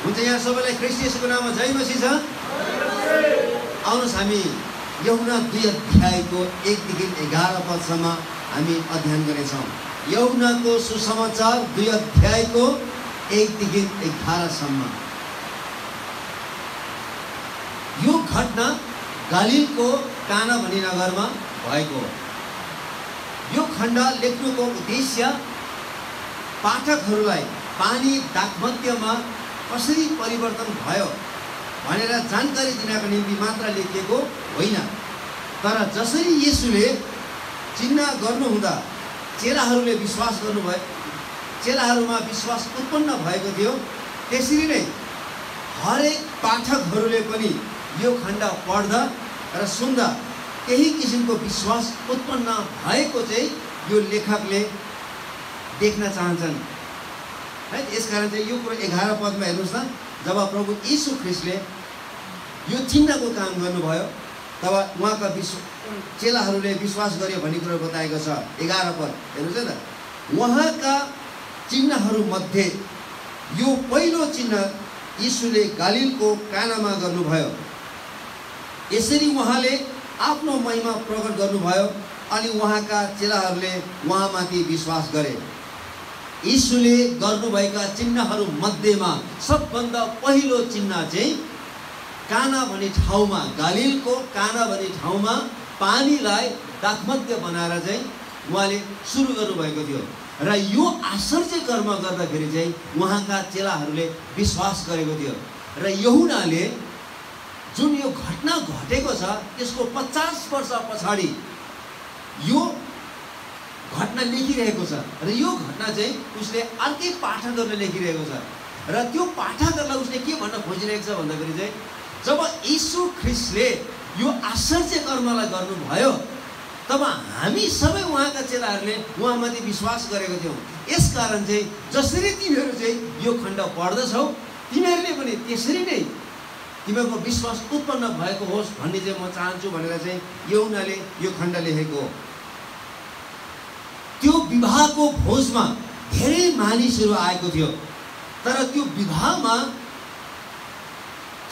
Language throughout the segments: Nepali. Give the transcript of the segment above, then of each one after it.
हुन्छ यहाँ सबैलाई ख्रीष्ट येशूको नाममा जय मसीह छ। आउनुहोस् हामी यूहन्ना 2 अध्यायको 1 देखि 11 पदसम्म हामी अध्ययन गर्नेछौँ। यूहन्नाको सुसमाचार 2 अध्यायको 1 देखि 11 सम्म। यो घटना गालीलको काना भन्ने नगरमा भएको हो। यो खण्ड लेख्नुको उद्देश्य पाठकहरूलाई पानी दागमध्यमा कसरी परिवर्तन भयो भनेर जानकारी दिनको निम्ति मात्र लेखिएको होइन, तर जसरी येशूले चिन्ह गर्नुहुँदा चेलाहरूले विश्वास गर्नुभयो, चेलाहरूमा विश्वास उत्पन्न भएको थियो, त्यसरी नै हरेक पाठकहरूले पनि यो खण्ड पढ्दा र सुन्दा त्यही किसिमको विश्वास उत्पन्न भएको चाहिँ यो लेखकले देख्न चाहन्छन् है। यसकारण चाहिँ यो कुरो 11 पदमा हेर्नुहोस् न, जब प्रभु यीशु ख्रीष्टले यो चिन्हको काम गर्नुभयो तब उहाँका चेलाहरूले विश्वास गर्यो भन्ने कुरो बताएको छ। 11 पद हेर्नुहोस् है त। उहाँका चिन्हहरूमध्ये यो पहिलो चिन्ह यीशुले गालीलको कानामा गर्नुभयो। यसरी उहाँले आफ्नो महिमा प्रकट गर्नुभयो अनि उहाँका चेलाहरूले उहाँमाथि विश्वास गरे। यीशुले गर्नुभएका चिन्हहरू मध्येमा सबभन्दा पहिलो चिन्ह चाहिँ काना भन्ने ठाउँमा, गालीलको काना भन्ने ठाउँमा पानीलाई दागमध्य बनाएर चाहिँ उहाँले सुरु गर्नुभएको थियो र यो आश्चर्य कर्म गर्दाखेरि चाहिँ उहाँका चेलाहरूले विश्वास गरेको थियो। र यूहन्नाले जुन यो घटना घटेको छ त्यसको 50 वर्ष पछाडि यो घटना लेखिरहेको छ र यो घटना चाहिँ उसले अर्कै पाठकहरूले लेखिरहेको छ र त्यो पाठकहरूलाई उसले के भन्न खोजिरहेको छ भन्दाखेरि चाहिँ जब यीशु ख्रीष्टले यो आश्चर्य कर्मलाई गर्नुभयो तब हामी सबै उहाँका चेलाहरूले उहाँमाथि विश्वास गरेको थियौँ। यसकारण चाहिँ जसरी तिमीहरू चाहिँ यो खण्ड पढ्दछौ तिमीहरूले पनि त्यसरी नै तिमीहरूको विश्वास उत्पन्न भएको होस् भन्ने चाहिँ म चाहन्छु भनेर चाहिँ यूहन्नाले यो खण्ड लेखेको हो। त्यो विवाहको भोजमा धेरै मानिसहरू आएको थियो, तर त्यो विवाहमा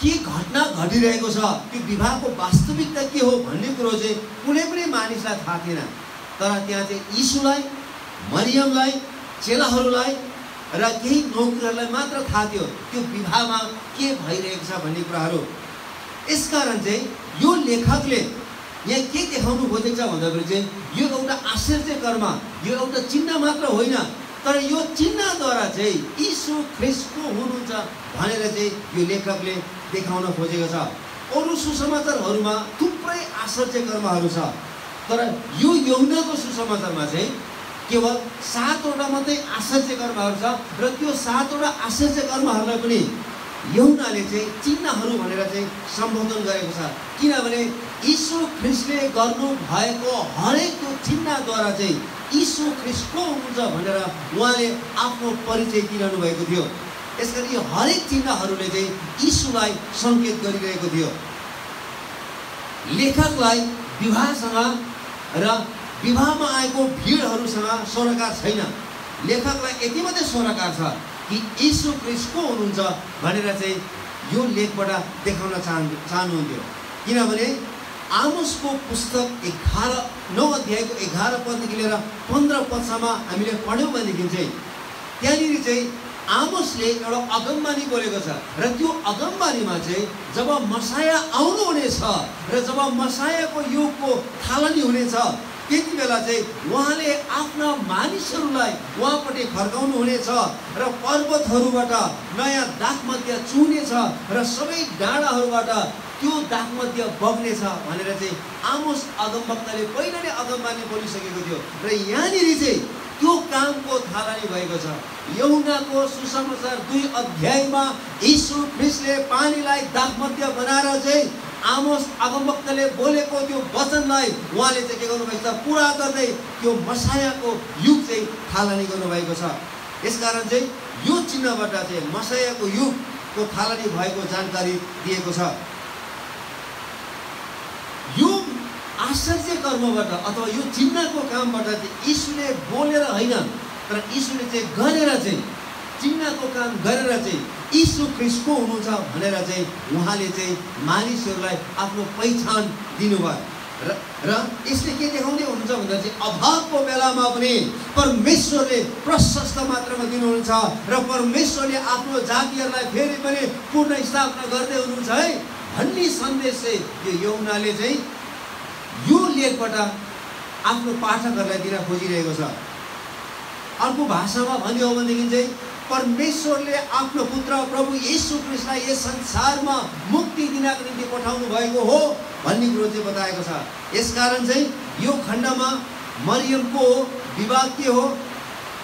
के घटना घटिरहेको छ, त्यो विवाहको वास्तविकता के हो भन्ने कुरो चाहिँ कुनै पनि मानिसलाई थाहा थिएन। तर त्यहाँ चाहिँ यीशुलाई, मरियमलाई, चेलाहरूलाई र केही नौकरहरूलाई मात्र थाहा थियो त्यो विवाहमा के भइरहेको छ भन्ने कुराहरू। यसकारण चाहिँ यो लेखकले यहाँ के देखाउनु खोजेको छ भन्दाखेरि चाहिँ यो एउटा आश्चर्य कर्म, यो एउटा चिन्ह मात्र होइन, तर यो चिन्हद्वारा चाहिँ यीशु ख्रीष्ट को हुनुहुन्छ भनेर चाहिँ यो लेखकले देखाउन खोजेको छ। अरू सुसमाचारहरूमा थुप्रै आश्चर्य कर्महरू छ, तर यो यूहन्नाको सुसमाचारमा चाहिँ केवल 7 वटा मात्रै आश्चर्य कर्महरू छ र त्यो 7 वटा आश्चर्य कर्महरूलाई पनि यूहन्नाले चाहिँ चिन्हहरू भनेर चाहिँ सम्बोधन गरेको छ। किनभने यीशु ख्रीष्टले गर्नु भएको हरेक त्यो चिन्हद्वारा चाहिँ यीशु ख्रीष्ट को हुनुहुन्छ भनेर उहाँले आफ्नो परिचय दिइरहनु भएको थियो। यसकारण यो हरेक चिन्हहरूले चाहिँ यीशुलाई सङ्केत गरिरहेको थियो। लेखकलाई विवाहसँग र विवाहमा आएको भिडहरूसँग सरोकार छैन। लेखकलाई यति मात्रै सरोकार छ कि यीशु ख्रीष्ट को हुनुहुन्छ भनेर चाहिँ यो लेखबाट देखाउन चाहनुहुन्थ्यो। किनभने आमोसको पुस्तक 9 अध्यायको 11 पददेखि लिएर 15 पदसम्म हामीले पढ्यौँ भनेदेखि चाहिँ त्यहाँनिर चाहिँ आमोसले एउटा अगमबानी बोलेको छ र त्यो अगमबानीमा चाहिँ जब मसाया आउनुहुनेछ र जब मसायाको युगको थालनी हुनेछ त्यति बेला चाहिँ उहाँले आफ्ना मानिसहरूलाई उहाँपट्टि फर्काउनु हुनेछ र पर्वतहरूबाट नयाँ दागमध्य चुहुनेछ र सबै डाँडाहरूबाट त्यो दागमध्य बग्नेछ भनेर चाहिँ आमोस अगमवक्ताले पहिला नै अगमबानी बोलिसकेको थियो र यहाँनिर चाहिँ त्यो कामको थालनी भएको छ। यूहन्नाको सुसमाचार 2 अध्यायमा यीशु ख्रीष्टले पानीलाई दागमध्य बनाएर चाहिँ आमोस अगमवक्ताले बोलेको त्यो वचनलाई उहाँले चाहिँ के गर्नुभएको छ, पुरा गर्दै त्यो मसायाको युग चाहिँ थालनी गर्नुभएको छ। यसकारण चाहिँ यो चिन्हबाट चाहिँ मसायाको युगको थालनी भएको जानकारी दिएको छ। यो आश्चर्य कर्मबाट अथवा यो चिन्हको कामबाट चाहिँ यीशुले बोलेर होइन तर यीशुले चाहिँ गरेर चाहिँ चिन्हको काम गरेर चाहिँ यीशु ख्रीष्ट को हुनुहुन्छ भनेर चाहिँ उहाँले चाहिँ मानिसहरूलाई आफ्नो पहिचान दिनुभयो र यसले के देखाउने हुनुहुन्छ भन्दा चाहिँ अभावको बेलामा पनि परमेश्वरले प्रशस्त मात्रामा दिनुहुन्छ र परमेश्वरले आफ्नो जातिहरूलाई फेरि पनि पूर्ण स्थापना गर्दै हुनुहुन्छ है भन्ने सन्देश चाहिँ यो यूहन्नाले चाहिँ यो लेखबाट आफ्नो पाठकहरूलाई दिन खोजिरहेको छ। अर्को भाषामा भन्यो भनेदेखि चाहिँ परमेश्वरले आफ्नो पुत्र प्रभु येशू ख्रीष्टलाई यस संसारमा मुक्ति दिनको निम्ति पठाउनु भएको हो भन्ने कुरो चाहिँ बताएको छ। यसकारण चाहिँ यो खण्डमा मरियमको विवाद के हो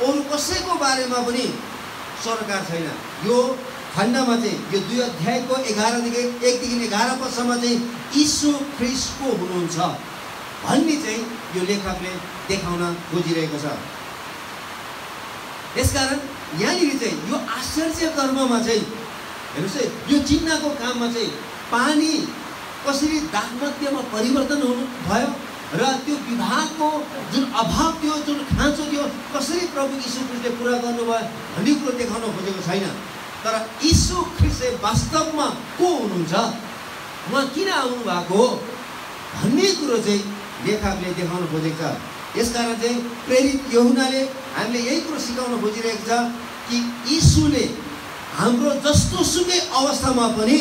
अरू कसैको बारेमा पनि सरकार छैन। यो खण्डमा चाहिँ यो 2 अध्यायको 11 देखि 1 देखि 11 पदसम्म चाहिँ यीशु ख्रीष्टको हुनुहुन्छ भन्ने चाहिँ यो लेखकले देखाउन खोजिरहेको छ। यसकारण यहाँनिर चाहिँ यो आश्चर्य कर्ममा चाहिँ हेर्नुहोस् है यो चिन्हको काममा चाहिँ पानी कसरी दाखमध्यमा परिवर्तन हुनु भयो र त्यो विवाहको जुन अभाव थियो जुन खाँचो थियो कसरी प्रभु यीशु ख्रीष्टले पुरा गर्नुभयो भन्ने कुरो देखाउन खोजेको छैन। तर यीशु ख्रीष्ट वास्तवमा को हुनुहुन्छ उहाँ किन आउनु भएको हो भन्ने कुरो चाहिँ लेखकले देखाउन खोजेको छ। यसकारण चाहिँ प्रेरित यूहन्नाले हामीले यही कुरो सिकाउन खोजिरहेको छ कि यीशुले हाम्रो जस्तो सुकै अवस्थामा पनि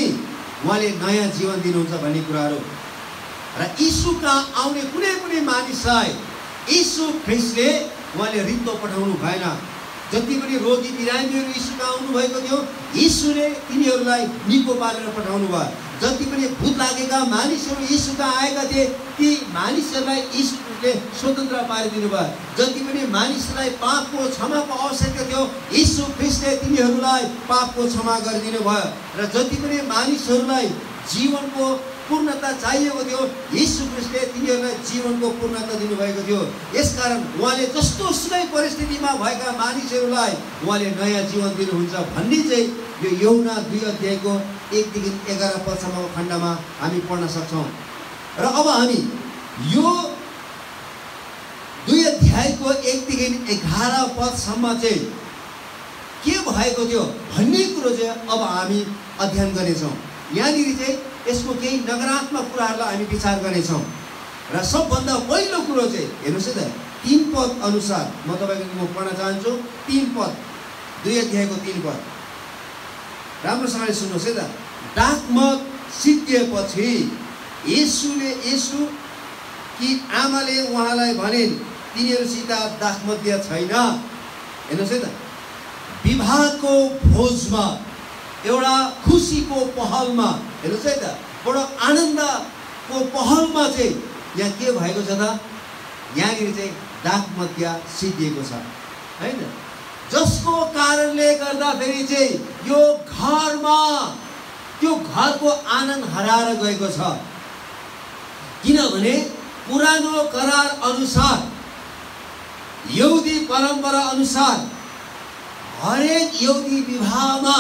उहाँले नयाँ जीवन दिनुहुन्छ भन्ने कुराहरू र यीशु कहाँ आउने कुनै पनि मानिसलाई यीशु ख्रीष्टले उहाँले रित्तो पठाउनु भएन। जति पनि रोगी बिरामीहरू यीशु कहाँ आउनु भएको थियो यीशुले तिनीहरूलाई निको पारेर पठाउनु भयो। जति पनि भूत लागेका मानिसहरू यीशु कहाँ आएका थिए ती मानिसहरूलाई यीशु ख्रीष्टले स्वतन्त्र पारिदिनु भयो। जति पनि मानिसहरूलाई पापको क्षमाको आवश्यकता थियो यीशु ख्रीष्टले तिनीहरूलाई पापको क्षमा गरिदिनु भयो र जति पनि मानिसहरूलाई जीवनको पूर्णता चाहिएको थियो यीशु ख्रीष्टले तिनीहरूलाई जीवनको पूर्णता दिनुभएको थियो। यसकारण उहाँले जस्तो सुकै परिस्थितिमा भएका मानिसहरूलाई उहाँले नयाँ जीवन दिनुहुन्छ भन्ने चाहिँ यो यूहन्ना 2 अध्यायको 1 देखि 11 पदसम्मको खण्डमा हामी पढ्न सक्छौँ। र अब हामी यो 2 अध्यायको 1 देखि 11 पदसम्म चाहिँ के भएको थियो भन्ने कुरो चाहिँ अब हामी अध्ययन गर्नेछौँ। यहाँनिर चाहिँ यसको केही नकारात्मक कुराहरूलाई हामी विचार गर्नेछौँ र सबभन्दा पहिलो कुरो चाहिँ हेर्नुहोस् है त 3 पद अनुसार म तपाईँको म पढ्न चाहन्छु। 3 पद 2 अध्यायको 3 पद राम्रोसँगले सुन्नुहोस् है त। दाखमत सिद्धिएपछि येशू कि आमाले उहाँलाई भनिन् तिनीहरूसित दाखमध्य छैन। हेर्नुहोस् है त विवाहको भोजमा एउटा खुसीको पहलमा हेर्नुहोस् है त बडो आनन्दको पहलमा चाहिँ यहाँ के भएको छ त यहाँनिर चाहिँ दाखमध्य सिद्धिएको छ हैन। जसको कारणले गर्दाखेरि चाहिँ यो घरमा त्यो घरको आनन्द हराएर गएको छ। किनभने पुरानो करार अनुसार यहुदी परम्परा अनुसार हरेक यहुदी विवाहमा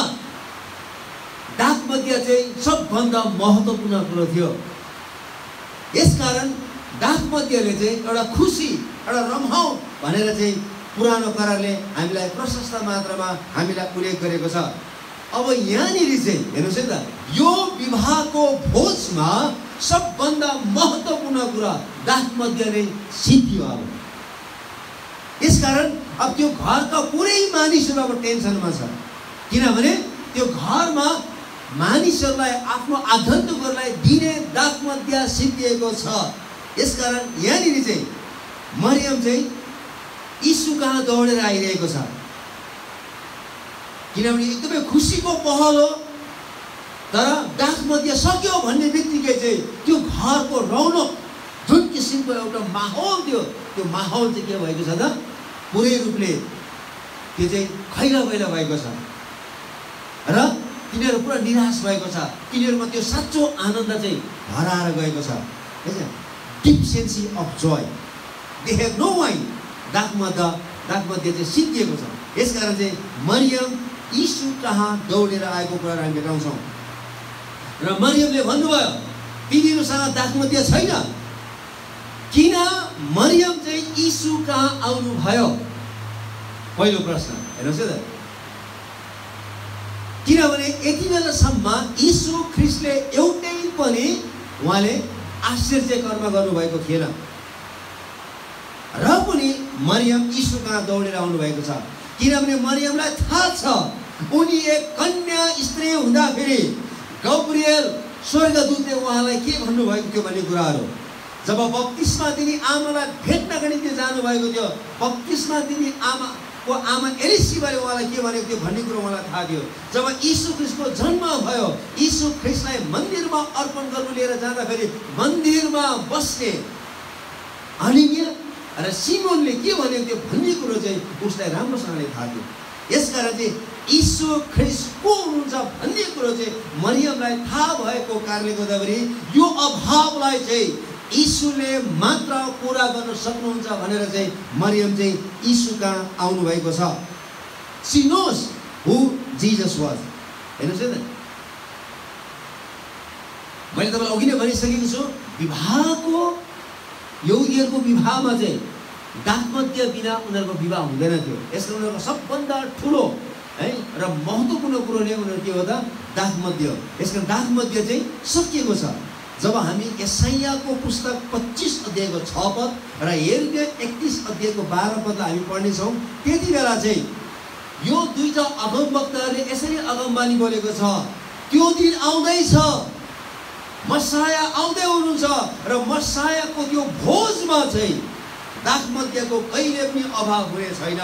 दाखमध्य चाहिँ सबभन्दा महत्त्वपूर्ण कुरो थियो। यसकारण दाखमध्यले चाहिँ एउटा खुसी एउटा रमाउ भनेर चाहिँ पुरानो करारले हामीलाई प्रशस्त मात्रामा हामीलाई उल्लेख गरेको छ। अब यहाँनिर चाहिँ हेर्नुहोस् है त यो विवाहको भोजमा सबभन्दा महत्त्वपूर्ण कुरा दाखमध्य नै सिद्धियो। अब यसकारण अब त्यो घरका पुरै मानिसहरू अब टेन्सनमा छ। किनभने त्यो घरमा मानिसहरूलाई आफ्नो आगन्तुकहरूलाई दिने दाखमध्य सिद्धिएको छ। यसकारण यहाँनिर चाहिँ मरियम चाहिँ यीशु कहाँ दौडेर आइरहेको छ। किनभने एकदमै खुसीको पहल हो। तर दाखमध्य सक्यो भन्ने बित्तिकै चाहिँ त्यो घरको रौनक जुन किसिमको एउटा माहौल थियो त्यो माहौल चाहिँ के भएको छ त पुरै रूपले त्यो चाहिँ खैला बैला भएको छ र तिनीहरू पुरा निराश भएको छ। तिनीहरूमा त्यो साँचो आनन्द चाहिँ हराएर गएको छ। Deep sense of joy they have no wine. दाखमध्य चाहिँ सिद्धिएको छ। यसकारण चाहिँ मरियम यीशु कहाँ दौडेर आएको कुराहरू हामी भेटाउँछौँ र मरियमले भन्नुभयो तिनीहरूसँग दाखमध्य छैन। किन मरियम चाहिँ यीशु कहाँ आउनु भयो? पहिलो प्रश्न हेर्नुहोस् है त किनभने यति बेलासम्म यीशु ख्रीष्टले एउटै पनि उहाँले आश्चर्य कर्म गर्नुभएको थिएन र पनि मरियम यीशु कहाँ दौडेर आउनु भएको छ। किनभने मरियमलाई थाहा छ उनी एक कन्या स्त्री हुँदाखेरि गब्रिएल स्वर्गदूतले उहाँलाई के भन्नुभएको थियो भन्ने कुराहरू। जब बप्तिस्मा दिने आमालाई भेट्नको निम्ति जानुभएको थियो, बप्तिस्मा दिने आमाको आमा एलिसिबाले उहाँलाई के भनेको थियो भन्ने कुरो उहाँलाई थाहा थियो। जब यीशु ख्रीष्टको जन्म भयो, यीशु ख्रीष्टलाई मन्दिरमा अर्पण गर्नु लिएर जाँदाखेरि मन्दिरमा बस्ने अनिमिया र सिमोनले के भनेको थियो भन्ने कुरो चाहिँ उसलाई राम्रोसँगले थाहा थियो। यसकारण चाहिँ यीशु ख्रीष्ट को हुनुहुन्छ भन्ने कुरो चाहिँ मरियमलाई थाहा भएको कारणले गर्दाखेरि यो अभावलाई चाहिँ यीशुले मात्र पूरा गर्न सक्नुहुन्छ भनेर चाहिँ मरियम चाहिँ यीशु कहाँ आउनु भएको छ। She knows who Jesus was. हेर्नुहोस् है त, मैले तपाईँलाई अघि नै भनिसकेको छु, विवाहको यहुदीहरूको विवाहमा चाहिँ दाखमध्य बिना उनीहरूको विवाह हुँदैन थियो। यसको उनीहरूको सबभन्दा ठुलो है र महत्त्वपूर्ण कुरो नै उनीहरू के हो त दाखमध्य। यसको दाखमध्य चाहिँ सकिएको छ। जब हामी यशायाको पुस्तक 25 अध्यायको 6 पद र यिर्मया 31 अध्यायको 12 पदलाई हामी पढ्नेछौँ, त्यति बेला चाहिँ यो दुईटा अगमवक्ताहरूले यसरी अगमबानी बोलेको छ, त्यो दिन आउँदैछ, मसाया आउँदै हुनुहुन्छ र मसायाको त्यो भोजमा चाहिँ दाखमध्यको कहिले पनि अभाव हुने छैन,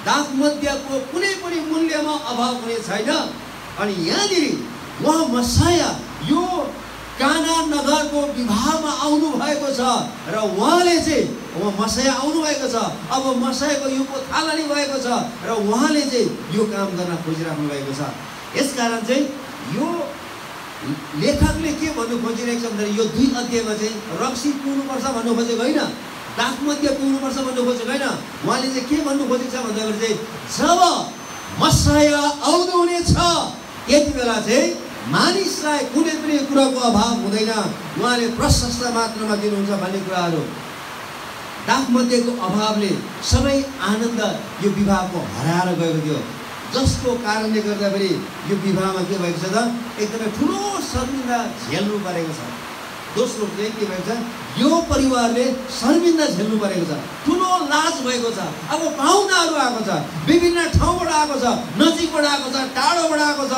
दाखमध्यको कुनै पनि मूल्यमा अभाव हुने छैन। अनि यहाँनिर उहाँ मसाया यो काना नगरको विवाहमा आउनु भएको छ र उहाँले चाहिँ उहाँ मसाया आउनु भएको छ। अब मसायाको युगको थालनी भएको छ र उहाँले चाहिँ यो काम गर्न खोजिराख्नु भएको छ। यसकारण चाहिँ यो लेखकले के भन्नु खोजिरहेको छ भन्दाखेरि यो 2 अध्यायमा चाहिँ रक्सी पिउनुपर्छ भन्नु खोजेको होइन, दाखमध्य पिउनुपर्छ भन्नु खोजेको होइन। उहाँले चाहिँ के भन्नु खोजेको छ भन्दाखेरि चाहिँ जब मसाया आउनु हुनेछ त्यति बेला चाहिँ मानिसलाई कुनै पनि कुराको अभाव हुँदैन, उहाँले प्रशस्त मात्रामा दिनुहुन्छ भन्ने कुराहरू। दाखमध्यको अभावले सबै आनन्द यो विवाहको हराएर गएको थियो, जसको कारणले गर्दाखेरि यो विवाहमा के भएको छ त एकदमै ठुलो शर्मिन्दा झेल्नु परेको छ। दोस्रो चाहिँ के भएको छ, यो परिवारले शर्मिन्दा झेल्नु परेको छ, ठुलो लाज भएको छ। अब पाहुनाहरू आएको छ, विभिन्न ठाउँबाट आएको छ, नजिकबाट आएको छ, टाढोबाट आएको छ।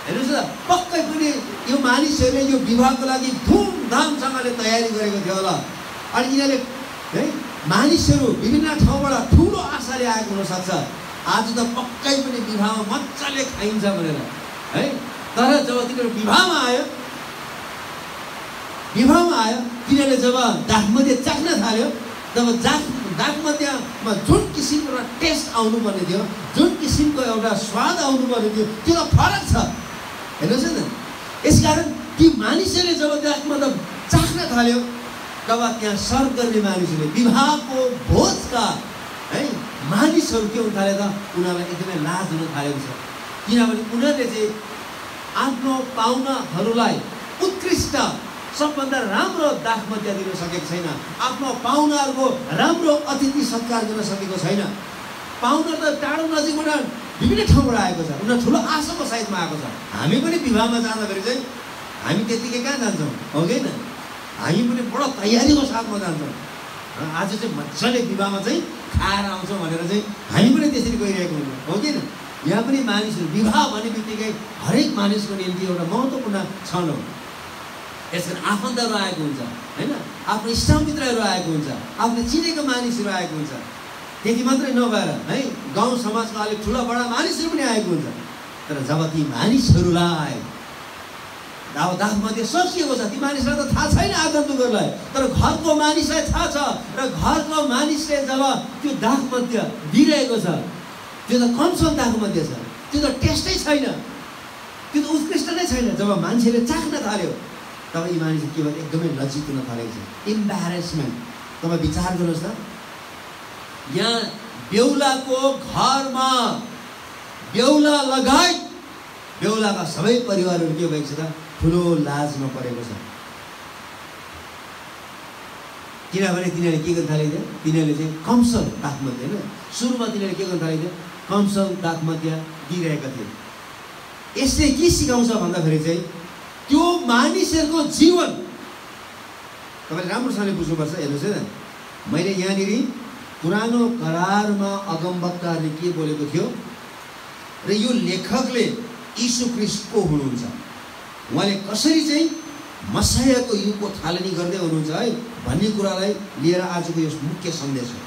हेर्नुहोस् त, पक्कै पनि यो मानिसहरूले यो विवाहको लागि धुमधामसँगले तयारी गरेको थियो होला। अनि यिनीहरूले है मानिसहरू विभिन्न ठाउँबाट ठुलो आशाले आएको हुनसक्छ, आज त पक्कै पनि विवाहमा मजाले खाइन्छ भनेर है। तर जब तिनीहरू विवाहमा आयो तिनीहरूले जब दाखमध्य चाख्न थाल्यो, तब दाखमध्यमा जुन किसिमको एउटा टेस्ट आउनुपर्ने थियो, जुन किसिमको एउटा स्वाद आउनुपर्ने थियो, त्यो त फरक छ। हेर्नुहोस् न, यसकारण ती मानिसहरूले जब दाखमध्य चाख्न थाल्यो तब त्यहाँ सर्भ गर्ने मानिसहरूले विवाहको भोजका है मानिसहरू के हुन थाले त उनीहरूलाई एकदमै लाज हुन थालेको छ। किनभने उनीहरूले चाहिँ आफ्नो पाहुनाहरूलाई उत्कृष्ट सबभन्दा राम्रो दाखमध्य दिन सकेको छैन, आफ्नो पाहुनाहरूको राम्रो अतिथि सत्कार गर्न सकेको छैन। पाहुना त टाढो नजिकबाट विभिन्न ठाउँबाट आएको छ, उनीहरू ठुलो आशाको साथमा आएको छ। हामी पनि विवाहमा जाँदाखेरि चाहिँ हामी त्यतिकै कहाँ जान्छौँ हो कि न, हामी पनि बडो तयारीको साथमा जान्छौँ। आज चाहिँ मजाले विवाहमा चाहिँ खाएर आउँछौँ भनेर चाहिँ हामी पनि त्यसरी गइरहेको हुन्छौँ हो कि न। यहाँ पनि मानिसहरू विवाह भन्ने बित्तिकै हरेक मानिसको निम्ति एउटा महत्त्वपूर्ण क्षण हो। यसरी आफन्तहरू आएको हुन्छ होइन, आफ्नो इष्टमित्रहरू आएको हुन्छ, आफ्नो चिनेको मानिसहरू आएको हुन्छ। त्यति मात्रै नभएर है गाउँ समाजका अलिक ठुला बडा मानिसहरू पनि आएको हुन्छ। तर जब ती मानिसहरूलाई अब दाखमध्य सकिएको छ, ती मानिसलाई त थाहा छैन आगन्तुकहरूलाई, तर घरको मानिसलाई थाहा छ। र घरको मानिसले जब त्यो दाखमध्य दिइरहेको छ, त्यो त कमसल दाखमध्य छ, त्यो त टेस्टै छैन, त्यो त उत्कृष्ट नै छैन। जब मान्छेले चाख्न थाल्यो तब यी मानिसहरू के भयो एकदमै लज्जित हुन थालेको छ, इम्बारेसमेन्ट। तपाईँ विचार गर्नुहोस् त, यहाँ बेहुलाको घरमा बेहुला लगायत बेहुलाका सबै परिवारहरू के भएको छ त ठुलो लाजमा परेको छ। किनभने तिनीहरूले के गर्न थालेको थियो, तिनीहरूले चाहिँ कमसल दाखमध्य होइन, सुरुमा तिनीहरूले के गर्न थालेको थियो, कमसल दाखमध्य दिइरहेका थिए। यसले के सिकाउँछ भन्दाखेरि चाहिँ त्यो मानिसहरूको जीवन तपाईले राम्रोसँगले बुझ्नुपर्छ। हेर्नुहोस् है, मैले यहाँनिर पुरानो करारमा अगमवक्ताले के बोलेको थियो र यो लेखकले यीशु ख्रीष्ट को हुनुहुन्छ, उहाँले कसरी चाहिँ मसायाको युगको थालनी गर्दै हुनुहुन्छ है भन्ने कुरालाई लिएर आजको यो मुख्य सन्देश हो।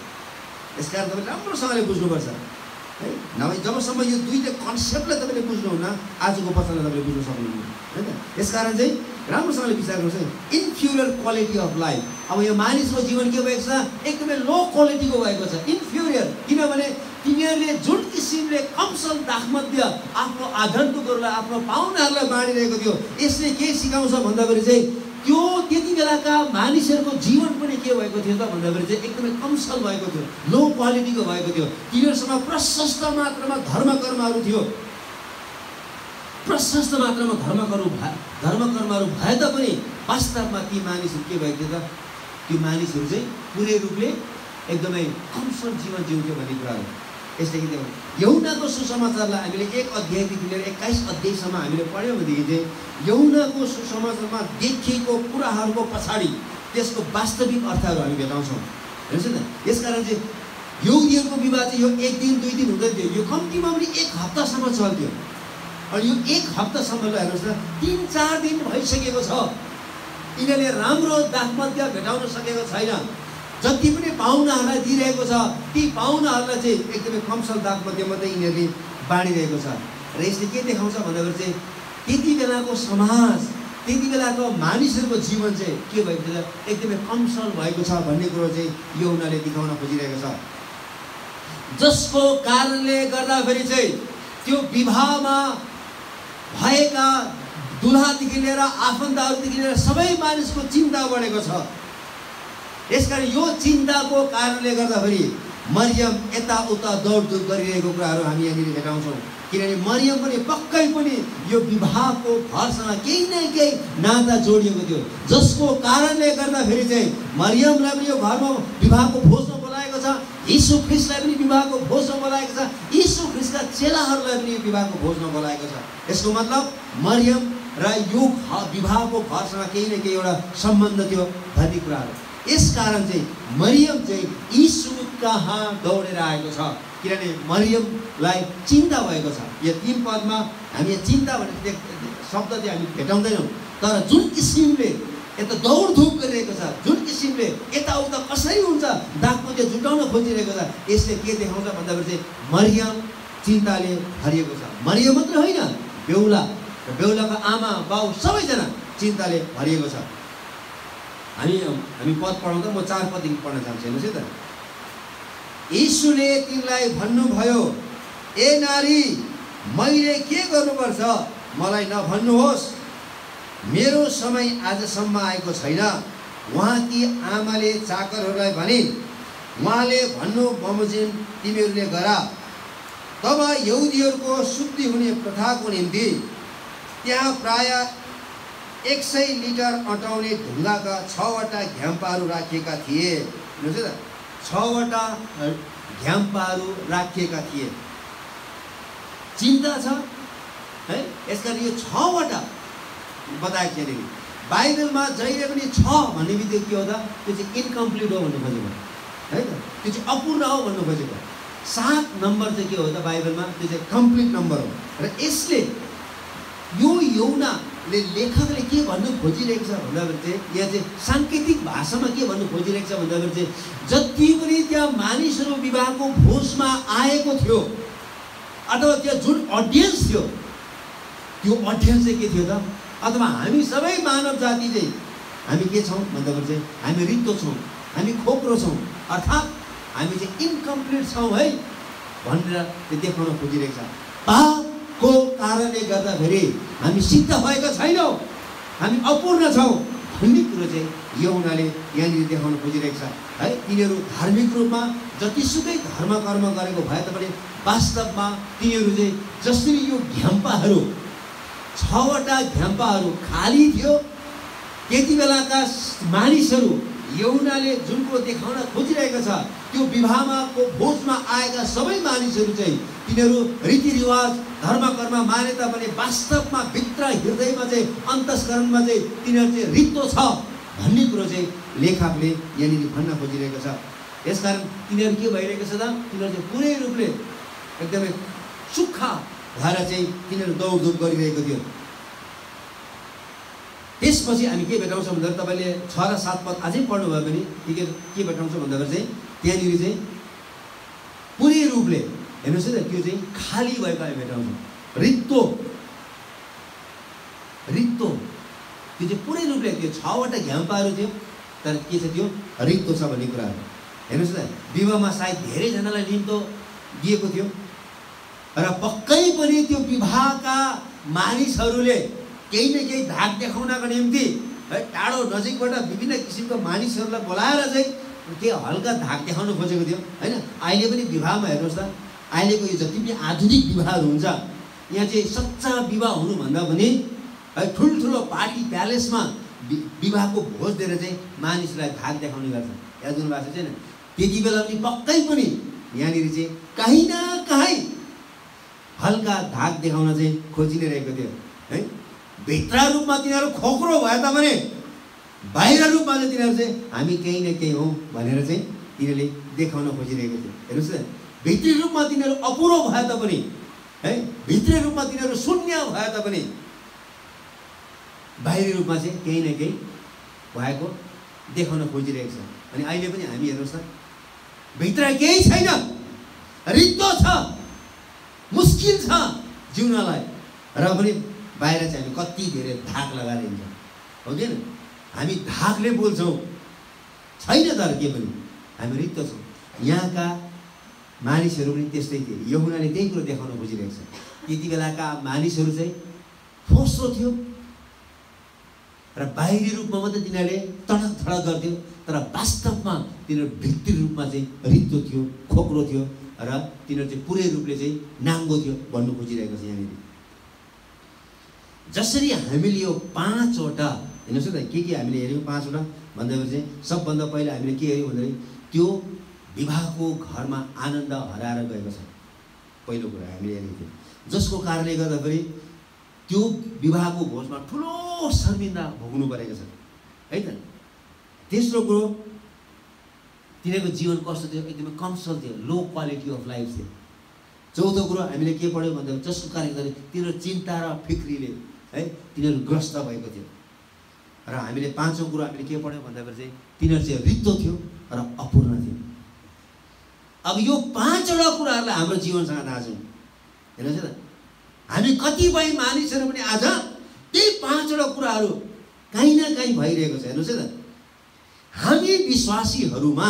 यसकारण तपाईले राम्रोसँगले बुझ्नुपर्छ है, नभए जबसम्म यो दुईटा कन्सेप्टलाई तपाईले बुझ्नुहुन्न आजको वचनलाई तपाईले बुझ्न सक्नुहुन्न हैन। यसकारण चाहिँ राम्रोसँगले विचार गर्नुहोस् है, इन्फ्युरियर क्वालिटी अफ लाइफ। अब यो मानिसको जीवन के भएको छ, एकदमै लो क्वालिटीको भएको छ, इन्फ्युरियर। किनभने तिनीहरूले जुन किसिमले कमसल दाखमध्य आफ्नो आगन्तुकहरूलाई आफ्नो पाहुनाहरूलाई बाँडिरहेको थियो, यसले के सिकाउँछ भन्दाखेरि चाहिँ त्यो त्यति बेलाका मानिसहरूको जीवन पनि के भएको थियो त भन्दाखेरि चाहिँ एकदमै कमसल भएको थियो, लो क्वालिटीको भएको थियो। तिनीहरूसँग प्रशस्त मात्रामा धर्मकर्महरू थियो, प्रशस्त मात्रामा धर्मकर्महरू भए तापनि वास्तवमा ती मानिसहरू के भएको थियो त, त्यो मानिसहरू चाहिँ पुरै रूपले एकदमै कमसल जीवन जिउँथ्यो भन्ने कुरा हो। यसले के यूहन्नाको सुसमाचारलाई हामीले 1 अध्यायदेखि लिएर 21 अध्यायसम्म हामीले पढ्यौँ भनेदेखि चाहिँ यूहन्नाको सुसमाचारमा देखिएको कुराहरूको पछाडि त्यसको वास्तविक अर्थहरू हामी भेटाउँछौँ। हेर्नुहोस् न, यसकारण चाहिँ यहुदीहरूको विवाह चाहिँ यो 1 दिन 2 दिन हुँदैन थियो, यो कम्तीमा पनि 1 हप्तासम्म चल्थ्यो। अनि यो 1 हप्तासम्मलाई हेर्नुहोस् न, 3-4 दिन भइसकेको छ, यिनीहरूले राम्रो दाखमध्य भेटाउन सकेको छैन। जति पनि पाहुनाहरूलाई दिइरहेको छ ती पाहुनाहरूलाई चाहिँ एकदमै कमसल दाखमध्य मात्रै यिनीहरूले बाँडिरहेको छ। र यसले के देखाउँछ भन्दाखेरि चाहिँ त्यति बेलाको समाज, त्यति बेलाको मानिसहरूको जीवन चाहिँ के भएको छ, एकदमै कमसल भएको छ भन्ने कुरो चाहिँ यूहन्नाले देखाउन खोजिरहेको छ। जसको कारणले गर्दाखेरि चाहिँ त्यो विवाहमा भएका दुल्हादेखि लिएर आफन्तहरूदेखि लिएर सबै मानिसको चिन्ता बढेको छ। यसकारण यो चिन्ताको कारणले गर्दाखेरि मरियम यताउता दौडधुप गरिरहेको कुराहरू हामी यहाँनिर भेटाउँछौँ। किनभने मरियम पनि पक्कै पनि यो विवाहको घरसँग केही न केही नाता जोडिएको थियो, जसको कारणले गर्दाखेरि चाहिँ मरियमलाई पनि यो घरमा विवाहको भोजमा बोलाएको छ, यीशु ख्रीष्टलाई पनि विवाहको भोजमा बोलाएको छ, यीशु ख्रीष्टका चेलाहरूलाई पनि विवाहको भोजमा बोलाएको छ। यसको मतलब मरियम र यो विवाहको घरसँग केही न केही एउटा सम्बन्ध थियो भन्ने कुराहरू। यसकारण चाहिँ मरियम चाहिँ यीशु कहाँ दौडेर आएको छ, किनभने मरियमलाई चिन्ता भएको छ। यो 3 पदमा हामी चिन्ता भन्ने शब्द चाहिँ हामी भेटाउँदैनौँ, तर जुन किसिमले यता दौडधुप गरिरहेको छ, जुन किसिमले यताउता कसरी हुन्छ दाखमध्य जुटाउन खोजिरहेको छ, यसले के देखाउँछ भन्दाखेरि चाहिँ मरियम चिन्ताले भरिएको छ। मरियम मात्र होइन, बेहुला र बेहुलाको आमा बाउ सबैजना चिन्ताले भरिएको छ। हामी पद पढाउँदा म 4 पददेखि पढ्न चाहन्छु। हेर्नुहोस् है त, यीशुले तिनलाई भन्नुभयो, ए नारी, मैले के गर्नुपर्छ मलाई नभन्नुहोस्, मेरो समय आजसम्म आएको छैन। उहाँकी आमाले चाकरहरूलाई भनिन्, उहाँले भन्नु बमोजिम तिमीहरूले गर। तब यहुदीहरूको शुद्धि हुने प्रथाको निम्ति त्यहाँ प्राय 100 लिटर अटाउने ढुङ्गाका 6वटा घ्याम्पाहरू राखिएका थिए। हेर्नुहोस् है त, 6वटा घ्याम्पाहरू राखिएका थिए। चिन्ता छ है, यसकारण यो 6वटा बताएको छ। यहाँनिर बाइबलमा जहिले पनि 6 भन्ने बित्तिकै के हो त, त्यो चाहिँ इन्कम्प्लिट हो भन्नु खोजेको है त, त्यो चाहिँ अपूर्ण हो भन्नु खोजेको। 7 नम्बर चाहिँ के हो त बाइबलमा, त्यो चाहिँ कम्प्लिट नम्बर हो। र यसले यो यूहन्नाले लेखकले के भन्नु खोजिरहेको छ भन्दाखेरि चाहिँ यहाँ चाहिँ साङ्केतिक भाषामा के भन्नु खोजिरहेको छ भन्दाखेरि चाहिँ जति पनि त्यहाँ मानिसहरू विवाहको भोजमा आएको थियो अथवा त्यहाँ जुन अडियन्स थियो, त्यो अडियन्स चाहिँ के थियो त, अथवा हामी सबै मानव जाति चाहिँ हामी के छौँ भन्दाखेरि चाहिँ हामी रित्तो छौँ, हामी खोक्रो छौँ, अर्थात् हामी चाहिँ इन्कम्प्लिट छौँ है भनेर त्यो देखाउन खोजिरहेको छ। पापको कारणले गर्दाखेरि हामी सिद्ध भएका छैनौँ, हामी अपूर्ण छौँ भन्ने कुरो चाहिँ यूहन्नाले यहाँनिर देखाउन खोजिरहेको छ है। तिनीहरू धार्मिक रूपमा जतिसुकै धर्म कर्म गरेको भए तापनि वास्तवमा तिनीहरू चाहिँ जसरी यो घ्याम्पाहरू 6वटा घ्याम्पाहरू खाली थियो, त्यति बेलाका मानिसहरू यूहन्नाले जुन कुरो देखाउन खोजिरहेको छ त्यो विवाहमा भोजमा आएका सबै मानिसहरू चाहिँ तिनीहरू रीतिरिवाज धर्मकर्म माने तापनि वास्तवमा भित्र हृदयमा चाहिँ अन्तस्करणमा चाहिँ तिनीहरू चाहिँ रित्तो छ भन्ने कुरो चाहिँ लेखकले यहाँनिर भन्न खोजिरहेको छ। यसकारण तिनीहरू के भइरहेको छ त तिनीहरू चाहिँ पुरै रूपले एकदमै सुक्खा भएर चाहिँ तिनीहरू दौडधुप गरिरहेको थियो। त्यसपछि हामी के भेटाउँछौँ भन्दा तपाईँले 6 र 7 पद अझै पढ्नुभयो भने के भेटाउँछौँ भन्दाखेरि चाहिँ त्यहाँनिर चाहिँ पुरै रूपले हेर्नुहोस् है त्यो चाहिँ खाली भएको हामी भेटाउँछौँ। रित्तो रित्तो त्यो चाहिँ पुरै रूपले त्यो 6वटा घ्याम्पाहरू थियो तर के छ त्यो रित्तो छ भन्ने कुराहरू हेर्नुहोस् न। विवाहमा सायद धेरैजनालाई निम्तो दिएको थियो र पक्कै पनि त्यो विवाहका मानिसहरूले केही न केही धाक देखाउनको निम्ति है टाढो नजिकबाट विभिन्न किसिमका मानिसहरूलाई बोलाएर चाहिँ केही हल्का धाक देखाउन खोजेको थियो हैन। अहिले पनि विवाहमा हेर्नुहोस् त अहिलेको यो जति पनि आधुनिक विवाहहरू हुन्छ यहाँ चाहिँ सच्चा विवाह हुनुभन्दा पनि है ठुल्ठुलो पार्टी प्यालेसमा विवाहको भोज दिएर चाहिँ मानिसलाई धाक देखाउने गर्छ। याद गर्नुभएको छैन? त्यति बेला पनि पक्कै पनि यहाँनिर चाहिँ कहीँ न कहीँ हल्का धाक देखाउन चाहिँ खोजि नै रहेको थियो है। भित्र रूपमा तिनीहरू खोक्रो भए तापनि बाहिर रूपमा चाहिँ तिनीहरू चाहिँ हामी केही न केही हौँ भनेर चाहिँ तिनीहरूले देखाउन खोजिरहेको थियो। हेर्नुहोस् न भित्री रूपमा तिनीहरू अपुरो भए तापनि है भित्री रूपमा तिनीहरू शून्य भए तापनि बाहिरी रूपमा चाहिँ केही न केही भएको देखाउन खोजिरहेको छ। अनि अहिले पनि हामी हेर्नुहोस् न भित्र केही छैन रित्तो छ मुस्किल छ जिउनलाई र पनि बाहिर चाहिँ हामी कति धेरै धाक लगाएर हिँड्छौँ हो कि हामी धाकले बोल्छौँ छैन तर के पनि हामी रित्तो छौँ। यहाँका मानिसहरू पनि त्यस्तै थिए। यूहन्नाले त्यही कुरो देखाउन खोजिरहेको छ। त्यति बेलाका मानिसहरू चाहिँ फोस्रो थियो र बाहिरी रूपमा मात्रै तिनीहरूले तडक धडक गर्थ्यो तर वास्तवमा तिनीहरू भित्री रूपमा चाहिँ रित्तो थियो खोक्रो थियो र तिनीहरू चाहिँ पुरै रूपले चाहिँ नाङ्गो थियो भन्नु खोजिरहेको छ। यहाँनिर जसरी हामीले यो 5वटा हेर्नुहोस् न के हामीले हेऱ्यौँ 5वटा भन्दाखेरि चाहिँ सबभन्दा पहिला हामीले के हेऱ्यौँ भन्दाखेरि त्यो विवाहको घरमा आनन्द हराएर गएको छ। पहिलो कुरा हामीले हेरेको थियौँ जसको कारणले गर्दाखेरि त्यो विवाहको भोजमा ठुलो शर्मिन्दा भोग्नु परेको छ है त। तेस्रो कुरो तिनीहरूको जीवन कस्तो थियो एकदमै कमसल थियो लो क्वालिटी अफ लाइफ थियो। चौथो कुरो हामीले के पढ्यौँ भन्दाखेरि जसको कारणले गर्दाखेरि तिनीहरू चिन्ता र फिक्रीले है तिनीहरू ग्रस्त भएको थियो। र हामीले 5औं कुरो हामीले के पढ्यौँ भन्दाखेरि चाहिँ तिनीहरू चाहिँ रित्तो थियो र अपूर्ण थियो। अब यो 5वटा कुराहरूलाई हाम्रो जीवनसँग दाजौँ हेर्नुहोस् न हामी कतिपय मानिसहरू पनि आज त्यही 5वटा कुराहरू काहीँ न काहीँ भइरहेको छ। हेर्नुहोस् है त हामी विश्वासीहरूमा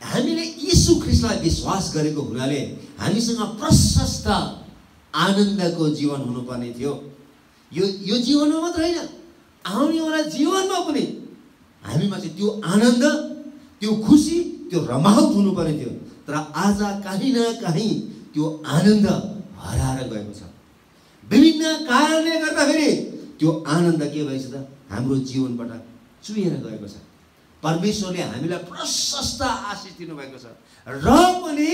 हामीले यीशु ख्रीष्टलाई विश्वास गरेको हुनाले हामीसँग प्रशस्त आनन्दको जीवन हुनुपर्ने थियो। यो जीवनमा मात्र होइन आउनेवाला जीवनमा पनि हामीमा चाहिँ त्यो आनन्द त्यो खुसी त्यो रमाउट हुनुपर्ने थियो। तर आज कहीँ न कहीँ त्यो आनन्द हराएर गएको छ। विभिन्न कारणले गर्दाखेरि त्यो आनन्द के भएछ त हाम्रो जीवनबाट चुहिएर गएको छ। परमेश्वरले हामीलाई प्रशस्त आशिष दिनुभएको छ र पनि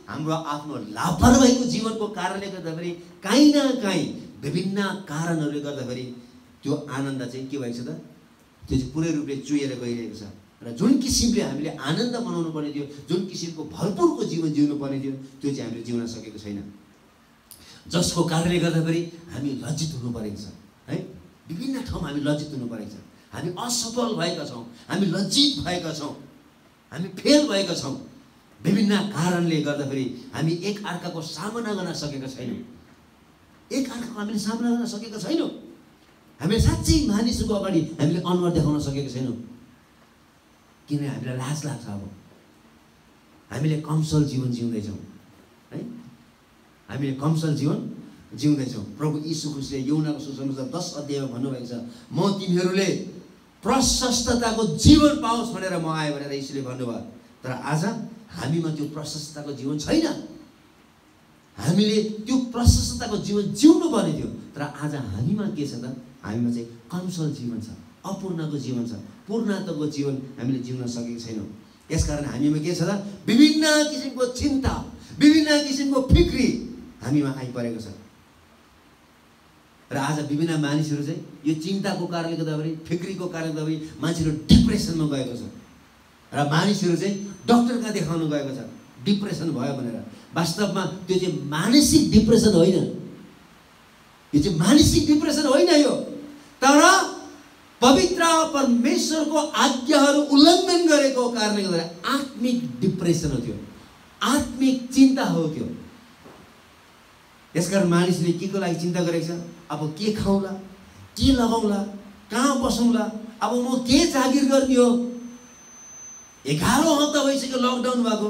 हाम्रो आफ्नो लापरवाहीको जीवनको कारणले गर्दाखेरि काहीँ न काहीँ विभिन्न कारणहरूले गर्दाखेरि त्यो आनन्द चाहिँ के भएको छ त त्यो चाहिँ पुरै रूपले चुहिएर गइरहेको छ। र जुन किसिमले हामीले आनन्द मनाउनु पर्ने थियो जुन किसिमको भरपुरको जीवन जिउनु पर्ने थियो त्यो चाहिँ हामीले जिउन सकेको छैन। जसको कारणले गर्दाखेरि हामी लज्जित हुनु परेको छ है। विभिन्न ठाउँमा हामी लज्जित हुनु परेको छ। हामी असफल भएका छौँ हामी लज्जित भएका छौँ हामी फेल भएका छौँ। विभिन्न कारणले गर्दाखेरि हामी एक अर्काको सामना गर्न सकेका छैनौँ। एक अर्काको हामीले सामना गर्न सकेका छैनौँ। हामीले साँच्चै मानिसहरूको अगाडि हामीले अनुहार देखाउन सकेका छैनौँ किन हामीलाई लाज लाग्छ। अब हामीले कमसल जीवन जिउँदैछौँ है हामीले कमसल जीवन जिउँदैछौँ। प्रभु यीशु ख्रीष्टले यूहन्नाको सुसमाचार 10 अध्यायमा भन्नुभएको छ म तिमीहरूले प्रशस्तताको जीवन पाओस् भनेर म आएँ भनेर यीशुले भन्नुभयो। तर आज हामीमा त्यो प्रशस्तताको जीवन छैन। हामीले त्यो प्रशस्तताको जीवन जिउनु पर्ने थियो तर आज हामीमा के छ त हामीमा चाहिँ कमसल जीवन छ। अपूर्णको जीवन छ। पूर्णताको जीवन हामीले जिउन सकेको छैनौँ। यसकारण हामीमा के छ त? विभिन्न किसिमको चिन्ता, विभिन्न किसिमको फिक्री हामीमा आइपरेको छ। र आज विभिन्न मानिसहरू चाहिँ यो चिन्ताको कारणले गर्दाखेरि, फिक्रीको कारणले गर्दाखेरि मान्छेहरू डिप्रेसनमा गएको छ। र मानिसहरू चाहिँ डक्टर कहाँ देखाउन गएको छ, डिप्रेसन भयो भनेर। वास्तवमा त्यो चाहिँ मानसिक डिप्रेसन होइन, यो चाहिँ मानसिक डिप्रेसन होइन यो, तर पवित्र परमेश्वरको आज्ञाहरू उल्लङ्घन गरेको कारणले गर्दा आत्मिक डिप्रेसन हो त्यो, आत्मिक चिन्ता हो त्यो। यसकारण मानिसले के को लागि चिन्ता गरेको छ? अब के खाउँला, के लगाउँला, कहाँ बसौँला, अब म के जागिर गर्ने हो? 11औं हप्ता भइसक्यो लकडाउन भएको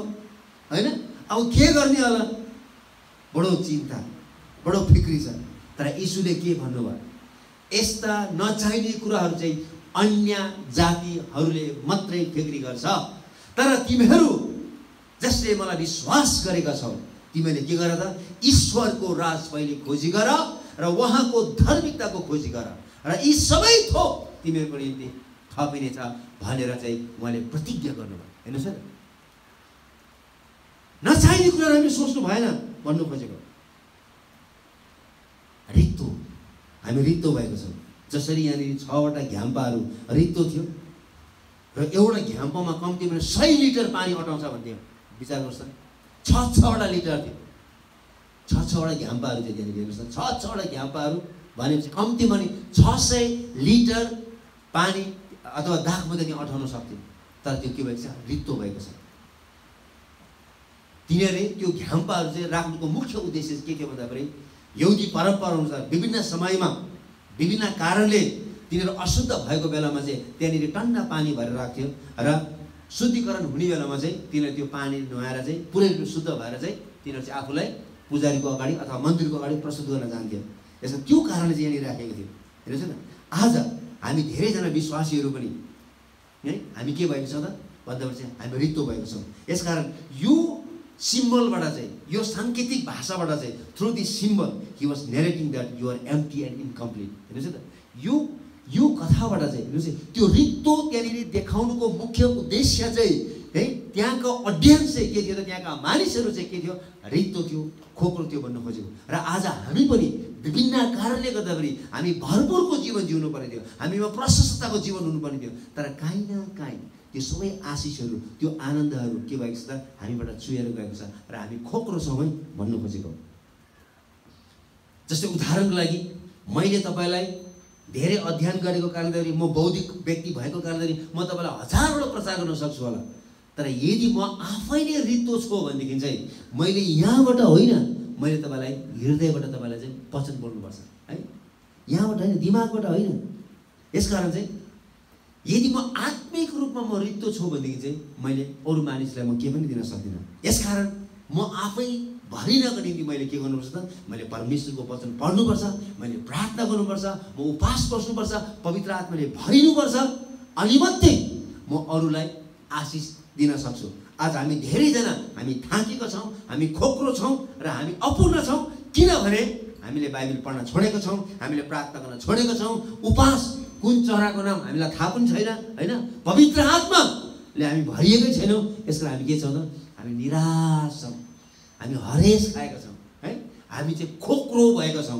होइन, अब के गर्ने होला? बडो चिन्ता, बडो फिक्री छ। तर यीशुले के भन्नुभयो? यस्ता नचाहिने कुराहरू चाहिँ अन्य जातिहरूले मात्रै फिक्री गर्छ, तर तिमीहरू जसले मलाई विश्वास गरेका छौ तिमीले के गर त? ईश्वरको राज पहिले खोजी गर र उहाँको धार्मिकताको खोजी गर, र यी सबै थोक तिमीहरूको निम्ति थपिनेछ भनेर चाहिँ उहाँले प्रतिज्ञा गर्नुभयो। हेर्नुहोस् है, नचाहिने कुराहरू हामीले सोच्नु भएन भन्नु खोजेको। रित्तो, हामी रित्तो भएको छौँ। जसरी यहाँनिर 6वटा घ्याम्पाहरू रित्तो थियो र एउटा घ्याम्पामा कम्तीमा 100 लिटर पानी अटाउँछ भन्थ्यो। विचार गर्छ, 6-6वटा लिटर थियो, 6-6वटा घ्याम्पाहरू थियो त्यहाँनिर। हेर्नुहोस् न, 6-6वटा घ्याम्पाहरू भनेपछि कम्तीमा नि 600 लिटर पानी अथवा दागमध्ये नि अटाउन सक्थ्यो। तर त्यो के भएको छ? रित्तो भएको छ। तिनीहरूले त्यो घ्याम्पाहरू चाहिँ राख्नुको मुख्य उद्देश्य के थियो भन्दाखेरि यहुदी परम्परा अनुसार विभिन्न समयमा विभिन्न कारणले तिनीहरू अशुद्ध भएको बेलामा चाहिँ त्यहाँनिर टन्ना पानी भरेर राख्थ्यो, र शुद्धिकरण हुने बेलामा चाहिँ तिनीहरूले त्यो पानी नुहाएर चाहिँ पुरै शुद्ध भएर चाहिँ तिनीहरू चाहिँ आफूलाई पुजारीको अगाडि अथवा मन्दिरको अगाडि प्रस्तुत गर्न जान्थ्यो। यसमा त्यो कारणले चाहिँ यहाँनिर राखेको थियो। हेर्नुहोस् न, आज हामी धेरैजना विश्वासीहरू पनि है हामी के भएको छौँ त भन्दाखेरि चाहिँ हामी रित्तो भएको छौँ। यसकारण यो सिम्बलबाट चाहिँ, यो साङ्केतिक भाषाबाट चाहिँ through this symbol he was narrating that you are empty and incomplete. हेर्नुहोस् त, यो कथाबाट चाहिँ हेर्नुहोस् त्यो रित्तो त्यहाँनिर देखाउनुको मुख्य उद्देश्य चाहिँ है त्यहाँको अडियन्स चाहिँ के थियो त, त्यहाँका मानिसहरू चाहिँ के थियो? रित्तो थियो, खोक्रो थियो भन्नु खोजेको। र आज हामी पनि विभिन्न कारणले गर्दाखेरि हामी भरपुरको जीवन जिउनु पर्ने थियो, हामीमा प्रशस्तताको जीवन हुनुपर्ने थियो। तर काहीँ न काहीँ त्यो सबै आशिषहरू, त्यो आनन्दहरू के भएको छ त? हामीबाट चुहेर गएको छ र हामी खोक्रो छौँ है भन्नु खोजेको। जस्तै उदाहरणको लागि मैले तपाईँलाई धेरै अध्ययन गरेको कारणले म बौद्धिक व्यक्ति भएको कारणले म तपाईँलाई हजारवटा प्रचार गर्न सक्छु होला, तर यदि म आफै नै रित्तो छु भनेदेखि चाहिँ मैले यहाँबाट होइन, मैले तपाईँलाई हृदयबाट तपाईँलाई चाहिँ वचन बोल्नुपर्छ है, यहाँबाट होइन, दिमागबाट होइन। यसकारण चाहिँ यदि म आत्मिक रूपमा म रित्तो छु भनेदेखि चाहिँ मैले अरू मानिसलाई म के पनि दिन सक्दिनँ। यसकारण म आफै भरिनको निम्ति मैले के गर्नुपर्छ त? मैले परमेश्वरको वचन पढ्नुपर्छ, मैले प्रार्थना गर्नुपर्छ, म उपवास बस्नुपर्छ, पवित्र आत्माले भरिनुपर्छ, अनि मात्रै म अरूलाई आशिष दिन सक्छु। आज हामी धेरैजना हामी थाकेका छौँ, हामी खोक्रो छौँ र हामी अपूर्ण छौँ, किनभने हामीले बाइबल पढ्न छोडेको छौँ, हामीले प्रार्थना गर्न छोडेको छौँ, उपवास कुन चराको नाम हामीलाई थाहा पनि छैन होइन, पवित्र आत्माले हामी भरिएकै छैनौँ। यसको हामी के छौँ त? हामी निराश छौँ, हामी हरेस खाएका छौँ है, हामी चाहिँ खोक्रो भएका छौँ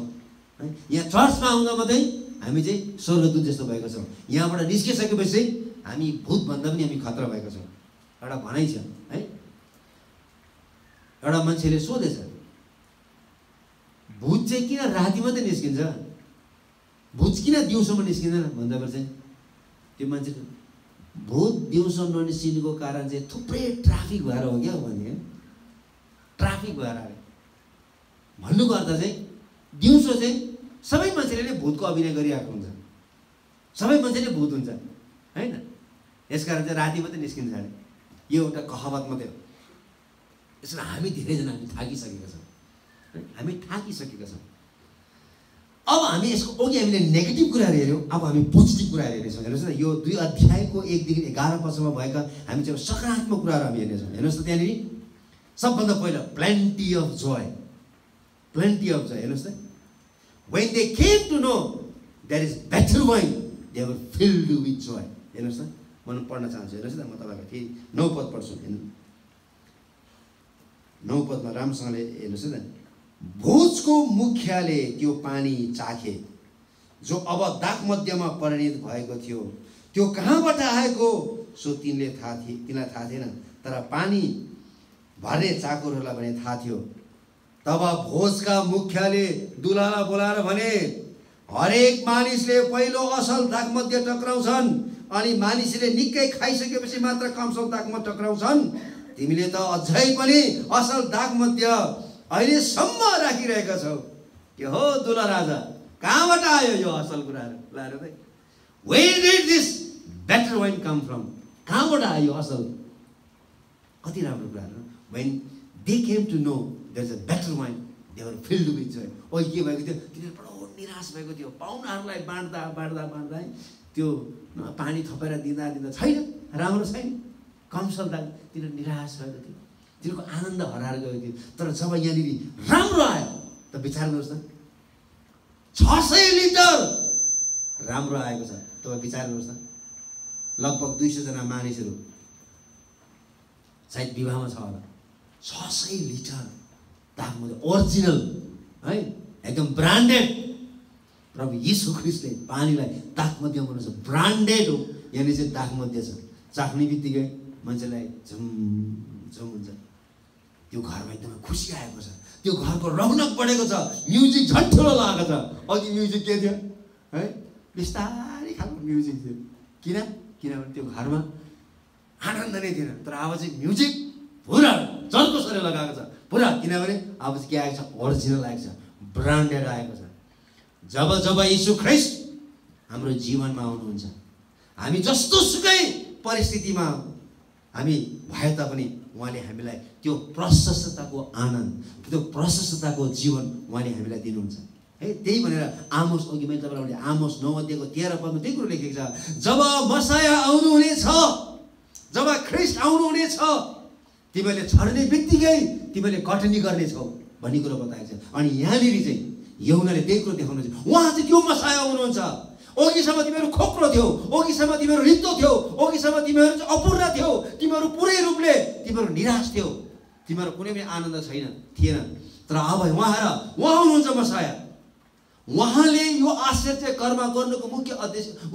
है। यहाँ चर्चमा आउँदा मात्रै हामी चाहिँ स्वर्गदूत जस्तो भएका छौँ, यहाँबाट निस्किसकेपछि हामी भूतभन्दा पनि हामी खतरा भएका छौँ। एउटा भनाइ छ है, एउटा मान्छेले सोधेछ भूत चाहिँ किन राति मात्रै निस्किन्छ, भूत किन दिउँसोमा निस्किँदैन भन्दाखेरि चाहिँ त्यो मान्छे भूत दिउँसो ननिस्किनुको कारण चाहिँ थुप्रै ट्राफिक भएर हो क्या भने, ट्राफिक भएर अरे भन्नुको अर्थ चाहिँ दिउँसो चाहिँ सबै मान्छेले नै भूतको अभिनय गरिरहेको हुन्छ, सबै मान्छे नै भूत हुन्छ होइन। यसकारण चाहिँ राति मात्रै निस्किन्छ अरे, यो एउटा कहावत मात्रै हो। यसमा हामी धेरैजना हामी थाकिसकेका छौँ, हामी थाकिसकेका छौँ। अब हामी यसको अघि हामीले नेगेटिभ कुराहरू हेऱ्यौँ, अब हामी पोजिटिभ कुराहरू हेर्नेछौँ। हेर्नुहोस् न, यो 2 अध्यायको 1 देखि 11 पदसम्म भएका हामी चाहिँ सकारात्मक कुराहरू हामी हेर्नेछौँ। हेर्नुहोस् त, त्यहाँनिर सबभन्दा पहिला plenty of Joy, plenty of Joy. हेर्नुहोस् त, when they came to know there is better wine they were filled with Joy. हेर्नुहोस् त, म पढ्न चाहन्छु, हेर्नुहोस् त, म तपाईँलाई फेरि 9 पद पढ्छु। हेर्नु 9 पदमा राम्रोसँगले हेर्नुहोस् है त। भोजको मुखियाले त्यो पानी चाखे जो अब दागमध्यमा परिणत भएको थियो, त्यो कहाँबाट आएको सो तिनलाई थाहा थिएन, तर पानी भर्ने चाकरहरूलाई भने थाहा थियो। तब भोजका मुखियाले दुलालाई बोलाएर भने, हरेक मानिसले पहिलो असल दागमध्ये टक्राउँछन् अनि मानिसले निकै खाइसकेपछि मात्र कमसल दागमा टक्राउँछन्। तिमीले त अझै पनि असल दागमध्ये अहिलेसम्म राखिरहेका छौ। के हो दुला राजा, कहाँबाट आयो यो असल कुराहरू लाएर चाहिँ? Where did this better wine come from? कहाँबाट आयो असल? कति राम्रो कुराहरू। When they came to know there's a better wine, they were filled with joy. ओ के भएको थियो, तिनीहरू बडो निराश भएको थियो। पाहुनाहरूलाई बाँड्दा त्यो पानी थपेर दिँदा छैन, राम्रो छैन, कमसल दाग, तिनीहरू निराश भएको थियो। तिनीहरूको आनन्द हराएर गएको थियो। तर जब यहाँनिर राम्रो आयो त विचार गर्नुहोस् त, 600 लिटर राम्रो आएको छ। तपाईँ विचार गर्नुहोस् त, लगभग 200 जना मानिसहरू सायद विवाहमा छ होला। 600 लिटर दागमध्ये ओरिजिनल है, एकदम ब्रान्डेड। प्रभु यीशु ख्रीष्टले पानीलाई दागमध्ये बनाउँछ, ब्रान्डेड हो। यहाँनिर चाहिँ दागमध्ये छ। चाख्ने बित्तिकै मान्छेलाई झुम हुन्छ। त्यो घरमा एकदमै खुसी आएको छ, त्यो घरको रौनक बढेको छ, म्युजिक झन् ठुलो लागेको छ। अघि म्युजिक के थियो है, बिस्तारै खालको म्युजिक थियो। किनभने त्यो घरमा आनन्द नै थिएन। तर अब चाहिँ म्युजिक पुरा जर्को सरे लगाएको छ पुरा, किनभने अब चाहिँ के आएको छ, ओरिजिनल आएको छ, ब्रान्डेड आएको छ। जब यीशु ख्रीष्ट हाम्रो जीवनमा आउनुहुन्छ, हामी जस्तो सुकै परिस्थितिमा हामी भए तापनि उहाँले हामीलाई त्यो प्रशस्तताको आनन्द, त्यो प्रशस्तताको जीवन उहाँले हामीलाई दिनुहुन्छ है। त्यही भनेर आमोस, अघि मैले तपाईँलाई भने आमोस 9 अध्यायको 13 पदमा त्यही कुरो लेखेको छ, जब मसाया आउनुहुनेछ, जब ख्रीष्ट आउनुहुनेछ, तिमीले छर्ने बित्तिकै तिमीले कटनी गर्नेछौ भन्ने कुरो बताएको छ। अनि यहाँनिर चाहिँ यूहन्नाले त्यही कुरो देखाउनुहुन्छ, उहाँ चाहिँ त्यो मसाया आउनुहुन्छ। अघिसम्म तिमीहरू खोक्रो थियौ, अघिसम्म तिमीहरू रित्तो थियौ, अघिसम्म तिमीहरू चाहिँ अपूर्ण थियौ, तिमीहरू पुरै रूपले तिमीहरू निराश थियौ, तिमीहरू कुनै पनि आनन्द थिएन। तर अब उहाँ हुनुहुन्छ मसाया। उहाँले यो आश्चर्य कर्म गर्नुको मुख्य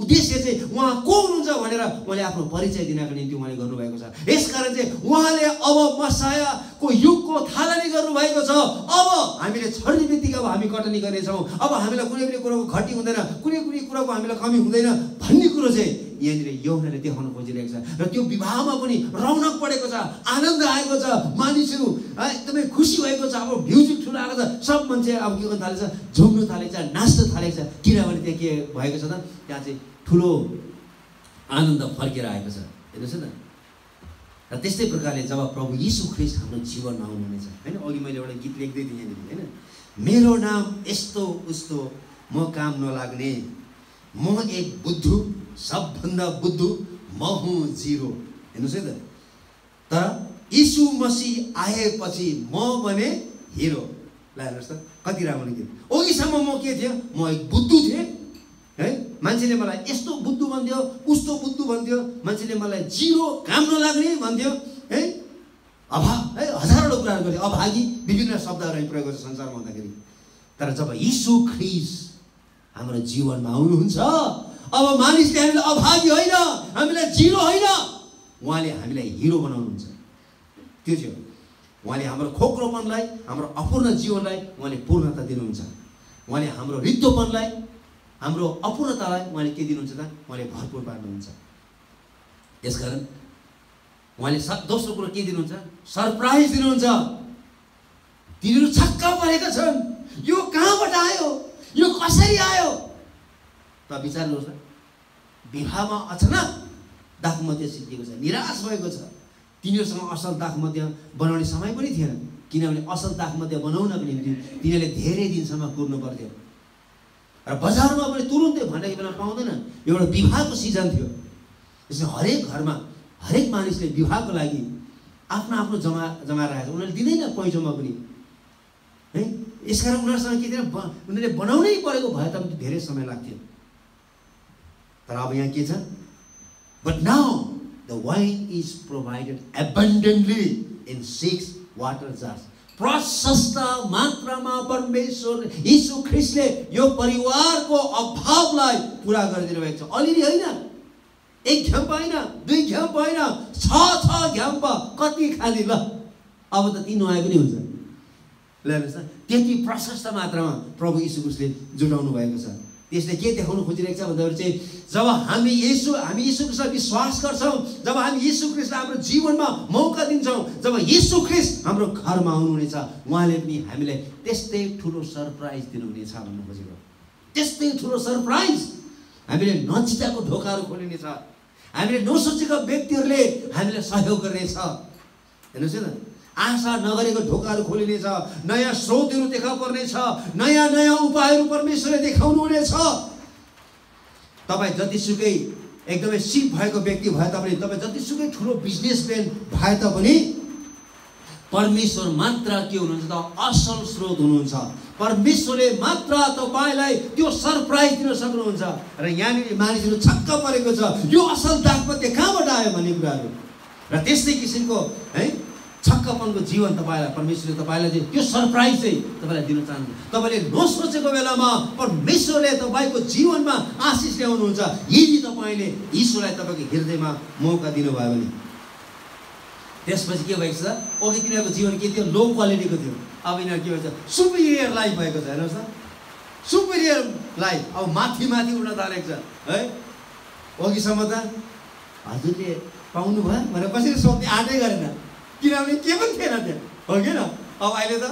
उद्देश्य चाहिँ उहाँ को हुनुहुन्छ भनेर उहाँले आफ्नो परिचय दिनको निम्ति उहाँले गर्नुभएको छ। यसकारण चाहिँ उहाँले अब मसायाको युगको थालनी गर्नुभएको छ। अब हामीले छर्ने बित्तिकै अब हामी कटनी गर्नेछौँ, अब हामीलाई कुनै पनि कुराको घटी हुँदैन, कुनै कुराको हामीलाई कमी हुँदैन भन्ने कुरो चाहिँ यहाँनिर यूहन्नाले देखाउन खोजिरहेको छ। र त्यो विवाहमा पनि रौनक बढेको छ, आनन्द आएको छ, मानिसहरू एकदमै खुसी भएको छ। अब म्युजिक ठुलो आएको छ, सब मान्छे अब के गर्न थालेको छ, झुम्नु थालेको छ, नाच्न थालेको छ। किनभने त्यहाँ के भएको छ त, त्यहाँ चाहिँ ठुलो आनन्द फर्केर आएको छ। हेर्नुहोस् न। र त्यस्तै प्रकारले जब प्रभु यीशु ख्रीष्ट हाम्रो जीवनमा आउनुहुनेछ होइन, अघि मैले एउटा गीत लेख्दै थिएँ यहाँनिर होइन, मेरो नाम यस्तो उस्तो म काम नलाग्ने, म एक बुद्धु, सबभन्दा बुद्धु म हुँ जिरो। हेर्नुहोस् है त। तर यीशु मसीह आएपछि म बने हिरो। ल हेर्नुहोस् त, कति राम्रो गीत। अघिसम्म म के थिएँ, म एक बुद्धु थिएँ है, मान्छेले मलाई यस्तो बुद्धु भन्थ्यो, उस्तो बुद्धु भन्थ्यो, मान्छेले मलाई जिरो, काम नलाग्ने भन्थ्यो है, अभाव है, हजारवटा कुराहरू गर्थ्यो, अभागी, विभिन्न शब्दहरू प्रयोग गर्छ संसारमा हुँदाखेरि। तर जब यीशु ख्रीष्ट हाम्रो जीवनमा आउनुहुन्छ, अब मानिसले हामीलाई अभागी होइन, हामीलाई जिरो होइन, उहाँले हामीलाई हिरो बनाउनुहुन्छ। त्यो थियो उहाँले हाम्रो खोक्रोपनलाई, हाम्रो अपूर्ण जीवनलाई उहाँले पूर्णता दिनुहुन्छ। उहाँले हाम्रो रित्तोपनलाई, हाम्रो अपूर्णतालाई उहाँले के दिनुहुन्छ त, उहाँले भरपुर पार्नुहुन्छ। त्यसकारण उहाँले दोस्रो कुरो के दिनुहुन्छ, सरप्राइज दिनुहुन्छ। तिनीहरू छक्क परेका छन्, यो कहाँबाट आयो, यो कसरी आयो। त विचार गर्नुहोस् न, विवाहमा अचानक दागमध्य सिद्धिएको छ, निराश भएको छ। तिनीहरूसँग असल दागमध्य बनाउने समय पनि थिएन, किनभने असल दागमध्य बनाउनको निम्ति तिनीहरूले धेरै दिनसम्म कुर्नु पर्थ्यो। र बजारमा पनि तुरुन्तै भनेको बेला पाउँदैन, एउटा विवाहको सिजन थियो। यसमा हरेक घरमा हरेक मानिसले विवाहको लागि आफ्नो आफ्नो जमाएर राखेको छ। उनीहरूले दिँदैन पैसोमा पनि है। यसकारण उनीहरूसँग के थिएन, उनीहरूले बनाउनै परेको भए तापनि धेरै समय लाग्थ्यो। तर अब यहाँ के छ? But now the wine is provided abundantly in 6 water jars. प्रशस्त मात्रामा परमेश्वर यीशु ख्रीष्टले यो परिवारको अभावलाई पूरा गरिदिनु भएको छ। अलिअलि होइन, 1 घ्याम्प होइन, 2 घ्याम्प होइन, 6 घ्याम्प कति खाली ल। अब त 3 नुहाए पनि हुन्छ। ल हेर्नुहोस् त, त्यति प्रशस्त मात्रामा प्रभु यीशु ख्रीष्टले जुटाउनु भएको छ। त्यसले के देखाउनु खोजिरहेको छ भन्दाखेरि चाहिँ जब हामी यीशु ख्रीष्टलाई विश्वास गर्छौँ, जब हामी यीशु ख्रीष्टलाई हाम्रो जीवनमा मौका दिन्छौँ, जब यीशु ख्रीष्ट हाम्रो घरमा आउनुहुनेछ, उहाँले पनि हामीलाई त्यस्तै ठुलो सरप्राइज दिनुहुनेछ भन्नु खोजेको। त्यस्तै ठुलो सरप्राइज, हामीले नचिताको ढोकाहरू खोलिनेछ, हामीले नसोचेका व्यक्तिहरूले हामीलाई सहयोग गर्नेछ। हेर्नुहोस् न, आशा नगरेको ढोकाहरू खोलिनेछ, नयाँ स्रोतहरू देखा पर्नेछ, नयाँ नयाँ उपायहरू परमेश्वरले देखाउनु हुनेछ। तपाईँ जतिसुकै एकदमै सिप भएको व्यक्ति भए तापनि, तपाईँ जतिसुकै ठुलो बिजनेसम्यान भए तापनि परमेश्वर मात्र के हुनुहुन्छ त? असल स्रोत हुनुहुन्छ। परमेश्वरले मात्र तपाईँलाई त्यो सरप्राइज दिन सक्नुहुन्छ। र यहाँनिर मानिसहरू छक्क परेको छ, यो असल दाम्पत्य कहाँबाट आयो भन्ने कुराहरू। र त्यस्तै किसिमको है छक्कपनको जीवन तपाईँलाई परमेश्वरले तपाईँलाई चाहिँ त्यो सरप्राइज चाहिँ तपाईँलाई दिन चाहनुहुन्छ। तपाईँले नसोचेको बेलामा परमेश्वरले तपाईँको जीवनमा आशिष ल्याउनुहुन्छ यदि तपाईँले ईश्वरलाई तपाईँको हृदयमा मौका दिनुभयो भने। त्यसपछि के भएको छ? अघि तिनीहरूको जीवन के थियो? लो क्वालिटीको थियो। अब यिनीहरू के भन्छ? सुपिरियर लाइफ भएको छ। हेर्नुहोस् त, सुपिरियर लाइफ अब माथि माथि उड्न थालेको छ है। अघिसम्म त हजुरले पाउनु भयो भनेर कसरी सोध्ने आँटै गरेन, किनभने के पनि थिएन त्यहाँ, हो कि न? अब अहिले त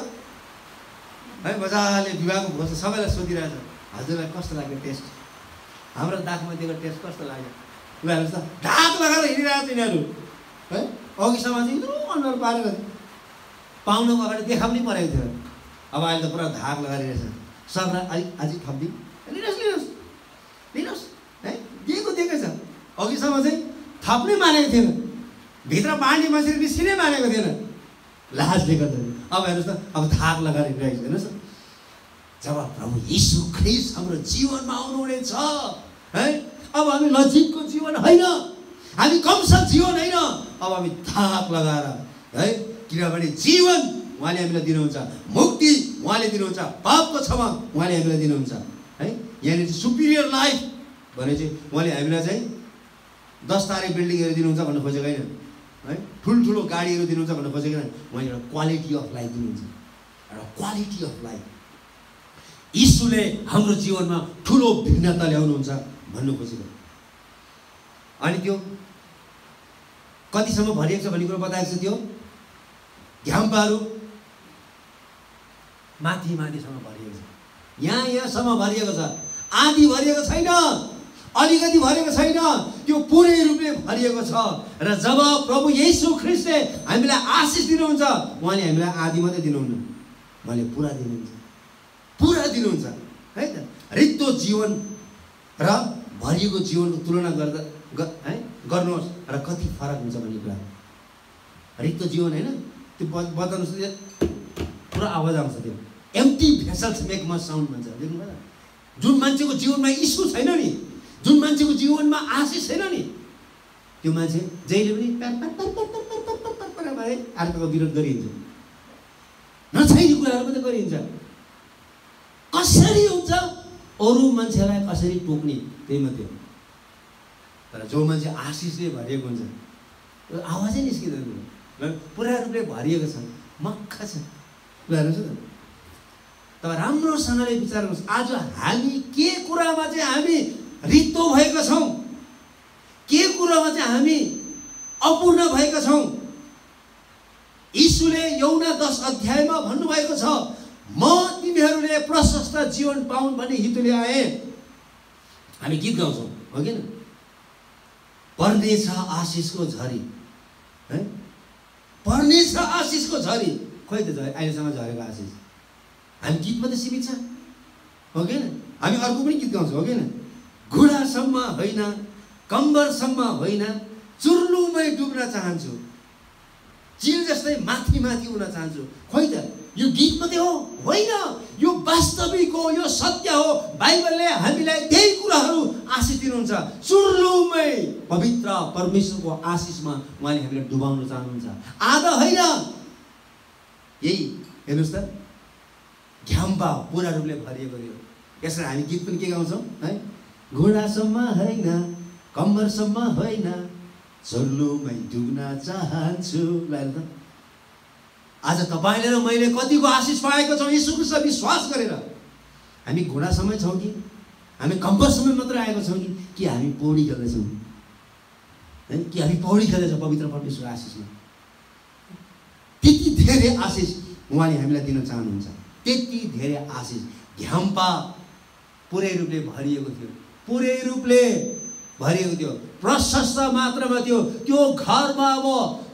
है मजाले विवाहको भोज सबैलाई सोधिरहेछ, हजुरलाई कस्तो लाग्यो टेस्ट, हाम्रो दागमा दिएको टेस्ट कस्तो लाग्यो? ल हेर्नुहोस् त, ढाक लगाएर हिँडिरहेको छ यिनीहरू है। अघिसम्म चाहिँ यत्रो अनुहार पारेर पाउनको अगाडि देखा पनि परेको थियो। अब अहिले त पुरा धाक लगाएर हिँडेछ। सबलाई अलिक अझै थप्दिउँ, लिनुहोस् लिनुहोस् है, दिएको दिएकै छ। अघिसम्म चाहिँ थप्नै मानेको थिएन, भित्र बाँड्ने मान्छेले निस्किनै मानेको थिएन लाजले गर्दाखेरि। अब हेर्नुहोस् त, अब धाक लगाएर हिँडिरहेको छ। हेर्नुहोस् न, जब प्रभु यीशु ख्रीष्ट हाम्रो जीवनमा आउनुहुनेछ है, अब हामी लज्जितको जीवन होइन, हामी कमसल जीवन होइन, अब हामी धाक लगाएर है, किनभने जीवन उहाँले हामीलाई दिनुहुन्छ, मुक्ति उहाँले दिनुहुन्छ, पापको क्षमा उहाँले हामीलाई दिनुहुन्छ है। यहाँनिर सुपिरियर लाइफ भने चाहिँ उहाँले हामीलाई चाहिँ 10 तारे बिल्डिङहरू दिनुहुन्छ भन्नु खोजेको होइन है, ठुल्ठुलो गाडीहरू दिनुहुन्छ भन्नु खोजेको होइन। उहाँले एउटा क्वालिटी अफ लाइफ दिनुहुन्छ, एउटा क्वालिटी अफ लाइफ। यीशुले हाम्रो जीवनमा ठुलो भिन्नता ल्याउनुहुन्छ भन्नु खोजेको। अनि त्यो कतिसम्म भरिएको छ भन्ने कुरो बताएको छ। त्यो घ्याम्पाहरू माथि माथिसम्म भरिएको छ, यहाँसम्म भरिएको छ, आधी भरिएको छैन, अलिकति भरिएको छैन, त्यो पुरै रूपले भरिएको छ। र जब प्रभु येशू ख्रीष्टले हामीलाई आशिष दिनुहुन्छ, उहाँले हामीलाई आधी मात्रै दिनुहुन्न, उहाँले पुरा दिनुहुन्छ, पुरा दिनुहुन्छ है त। रित्तो जीवन र भरिएको जीवनको तुलना गर्दा है गर्नुहोस् र कति फरक हुन्छ भन्ने कुरा। रित्तो जीवन होइन, त्यो बजाउनुहोस् पुरा आवाज आउँछ, त्यो empty vessels make much sound भन्छ। देख्नु भयो? जुन मान्छेको जीवनमा यीशु छैन नि, जुन मान्छेको जीवनमा आशिष छैन नि, त्यो मान्छे जहिले पनि अर्काको विरोध गरिन्छ, नछाइने कुराहरू मात्रै गरिन्छ। कसरी हुन्छ? अरू मान्छेलाई कसरी टोक्ने, त्यही मात्रै हो। तर जो मान्छे आशिषले भरिएको हुन्छ त्यो आवाजै निस्किँदैन, पुरा रूपले भरिएको छ, मक्ख छ। ल हेर्नुहोस् न, तपाईँ राम्रोसँगले विचार गर्नुहोस्, आज हामी के कुरामा चाहिँ हामी रित्तो भएका छौँ, के कुरामा चाहिँ हामी अपूर्ण भएका छौँ। यीशुले यूहन्ना 10 अध्यायमा भन्नुभएको छ, म तिमीहरूले प्रशस्त जीवन पाउन् भन्ने हेतुले आए। हामी गीत गाउँछौँ, हो कि न? पर्नेछ आशिषको झरी है, पर्नेछ आशिषको झरी। खोइ त अहिलेसम्म झरेको आशिष हामी गीतमा त सीमित छ, हो कि न? हामी अर्को पनि गीत गाउँछौँ, हो कि न? घुँडासम्म होइन, कम्बरसम्म होइन, चुर्लुमै डुब्न चाहन्छु, चिल जस्तै माथि माथि उड्न चाहन्छु। खोइ त यो गीत मात्रै हो? होइन, यो वास्तविक हो, यो सत्य हो। बाइबलले हामीलाई त्यही कुराहरू आशिष दिनुहुन्छ। दिनुहुन्छ। सुरुमै पवित्र परमेश्वरको आशिषमा उहाँले हामीलाई डुबाउन चाहनुहुन्छ। आधा होइन, यही हेर्नुहोस् त, घ्याम्पा पुरा रूपले भरिएको थियो। यसरी हामी गीत पनि के गाउँछौँ है, घुँडासम्म होइन, कम्मरसम्म होइन, चुर्लुमै डुब्न चाहन्छु। ल त आज तपाईँले र मैले कतिको आशिष पाएको छौँ यीशु ख्रीष्टमा विश्वास गरेर। हामी घुँडासम्मै छौँ कि हामी कम्मरसम्मै मात्र आएको छौँ कि हामी पौडी खेल्दैछौँ है, कि हामी पौडी खेल्दैछौँ पवित्र परमेश्वरको आशिषमा। त्यति धेरै आशिष उहाँले हामीलाई दिन चाहनुहुन्छ। त्यति धेरै आशिष घ्याम्पा पुरै रूपले भरिएको थियो, पुरै रूपले भरिएको थियो। प्रशस्त मात्रामा थियो। त्यो घरमा अब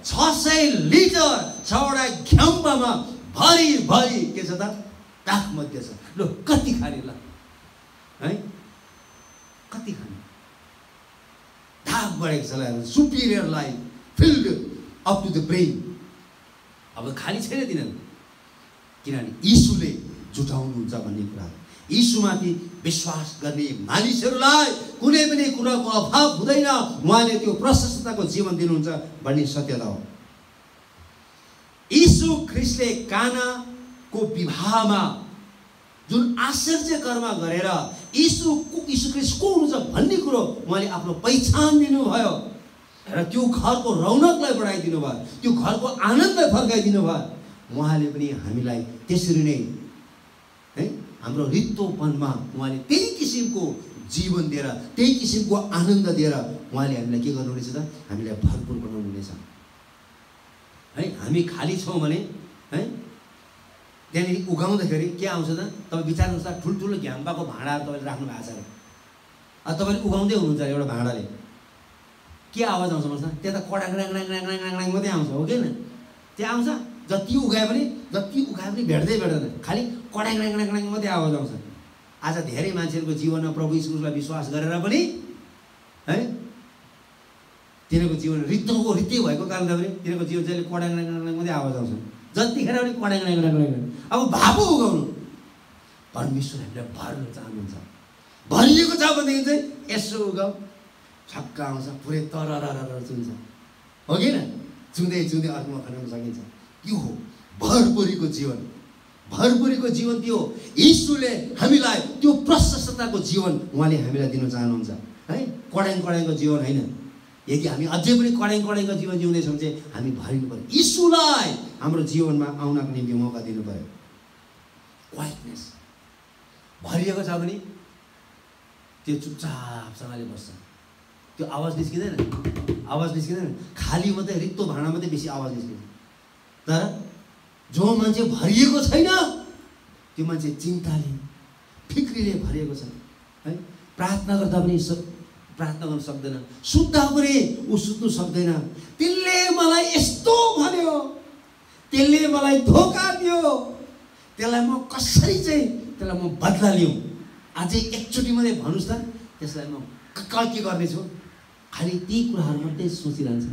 600 लिटर 6वटा घ्याम्पामा भरि भरि के छ त, दाख मध्य छ। ल कति खाने ल है, कति खाने, दाग बढेको छ ल, superior life filled up to the brain. अब खाली छैन तिनीहरू, किनभने यीशुले जुटाउनुहुन्छ भन्ने कुरा। यीशुमाथि विश्वास गर्ने मानिसहरूलाई कुनै पनि कुराको अभाव हुँदैन। उहाँले त्यो प्रशस्तताको जीवन दिनुहुन्छ भन्ने सत्यता हो। यीशु ख्रीष्टले कानाको विवाहमा जुन आश्चर्य कर्म गरेर यीशु ख्रीष्ट को हुनुहुन्छ भन्ने कुरो उहाँले आफ्नो पहिचान दिनुभयो र त्यो घरको रौनकलाई बढाइदिनु भयो, त्यो घरको आनन्दलाई फर्काइदिनु भयो। उहाँले पनि हामीलाई त्यसरी नै है हाम्रो रित्तोपनमा उहाँले त्यही किसिमको जीवन दिएर, त्यही किसिमको आनन्द दिएर उहाँले हामीलाई के गर्नुहुनेछ त, हामीलाई भरपुर बनाउनुहुनेछ है। हामी खाली छौँ भने है त्यहाँनिर उगाउँदाखेरि के आउँछ त, तपाईँ विचार्नुहोस् त, ठुल्ठुलो घ्याम्पाको भाँडाहरू तपाईँले राख्नु भएको छ अरे, तपाईँले उगाउँदै हुनुहुन्छ अरे एउटा भाँडाले, के आवाज आउँछ भन्नुहोस् त, त्यहाँ त कडाङ मात्रै आउँछ हो कि होइन? त्यहाँ आउँछ, जति उगाए पनि भेट्दै भेट्दैन, खालि कडाङ मात्रै आवाज आउँछ। आज धेरै मान्छेहरूको जीवनमा प्रभु यीशुलाई विश्वास गरेर पनि है तिनीहरूको जीवन रित्तै भएको कारणले पनि तिनीहरूको जीवन चाहिँ कडाङ मात्रै आवाज आउँछ। जतिखेर पनि कडाङ। अब भापो उगाउनु, परमेश्वर हामीलाई भर्न चाहनुहुन्छ। भरिएको छ भनेदेखि चाहिँ यसो उगाउ, छक्क आउँछ, पुरै तरर चुन्छ हो कि न, चुँदै अर्कोमा खनाउन सकिन्छ। यो हो भरपुरीको जीवन। भरपुरीको जीवन त्यो यीशुले हामीलाई त्यो प्रशस्तताको जीवन उहाँले हामीलाई दिन चाहनुहुन्छ है, कडाङको जीवन होइन। यदि हामी अझै पनि कडाङको जीवन जिउँदैछौँ चाहिँ हामी भरिनु पर्यो, यीशुलाई हाम्रो जीवनमा आउनको निम्ति मौका दिनु पर्यो। क्वाइटनेस भरिएको छ भने त्यो चुपचापसँगले बस्छ, त्यो आवाज निस्किँदैन। खाली मात्रै रित्तो भाँडा मात्रै बेसी आवाज निस्किन्छ। तर जो मान्छे भरिएको छैन त्यो मान्छे चिन्ताले फिक्रीले भरिएको छ है। प्रार्थना गर्दा पनि प्रार्थना गर्न सक्दैन, सुत्दा पनि ऊ सुत्नु सक्दैन। त्यसले मलाई यस्तो भन्यो, त्यसले मलाई धोका दियो, त्यसलाई म कसरी चाहिँ त्यसलाई म बदला लिउँ, अझै एकचोटि मात्रै भन्नुहोस् त, त्यसलाई म के गर्नेछु। खालि ती कुराहरू मात्रै सोचिरहन्छ,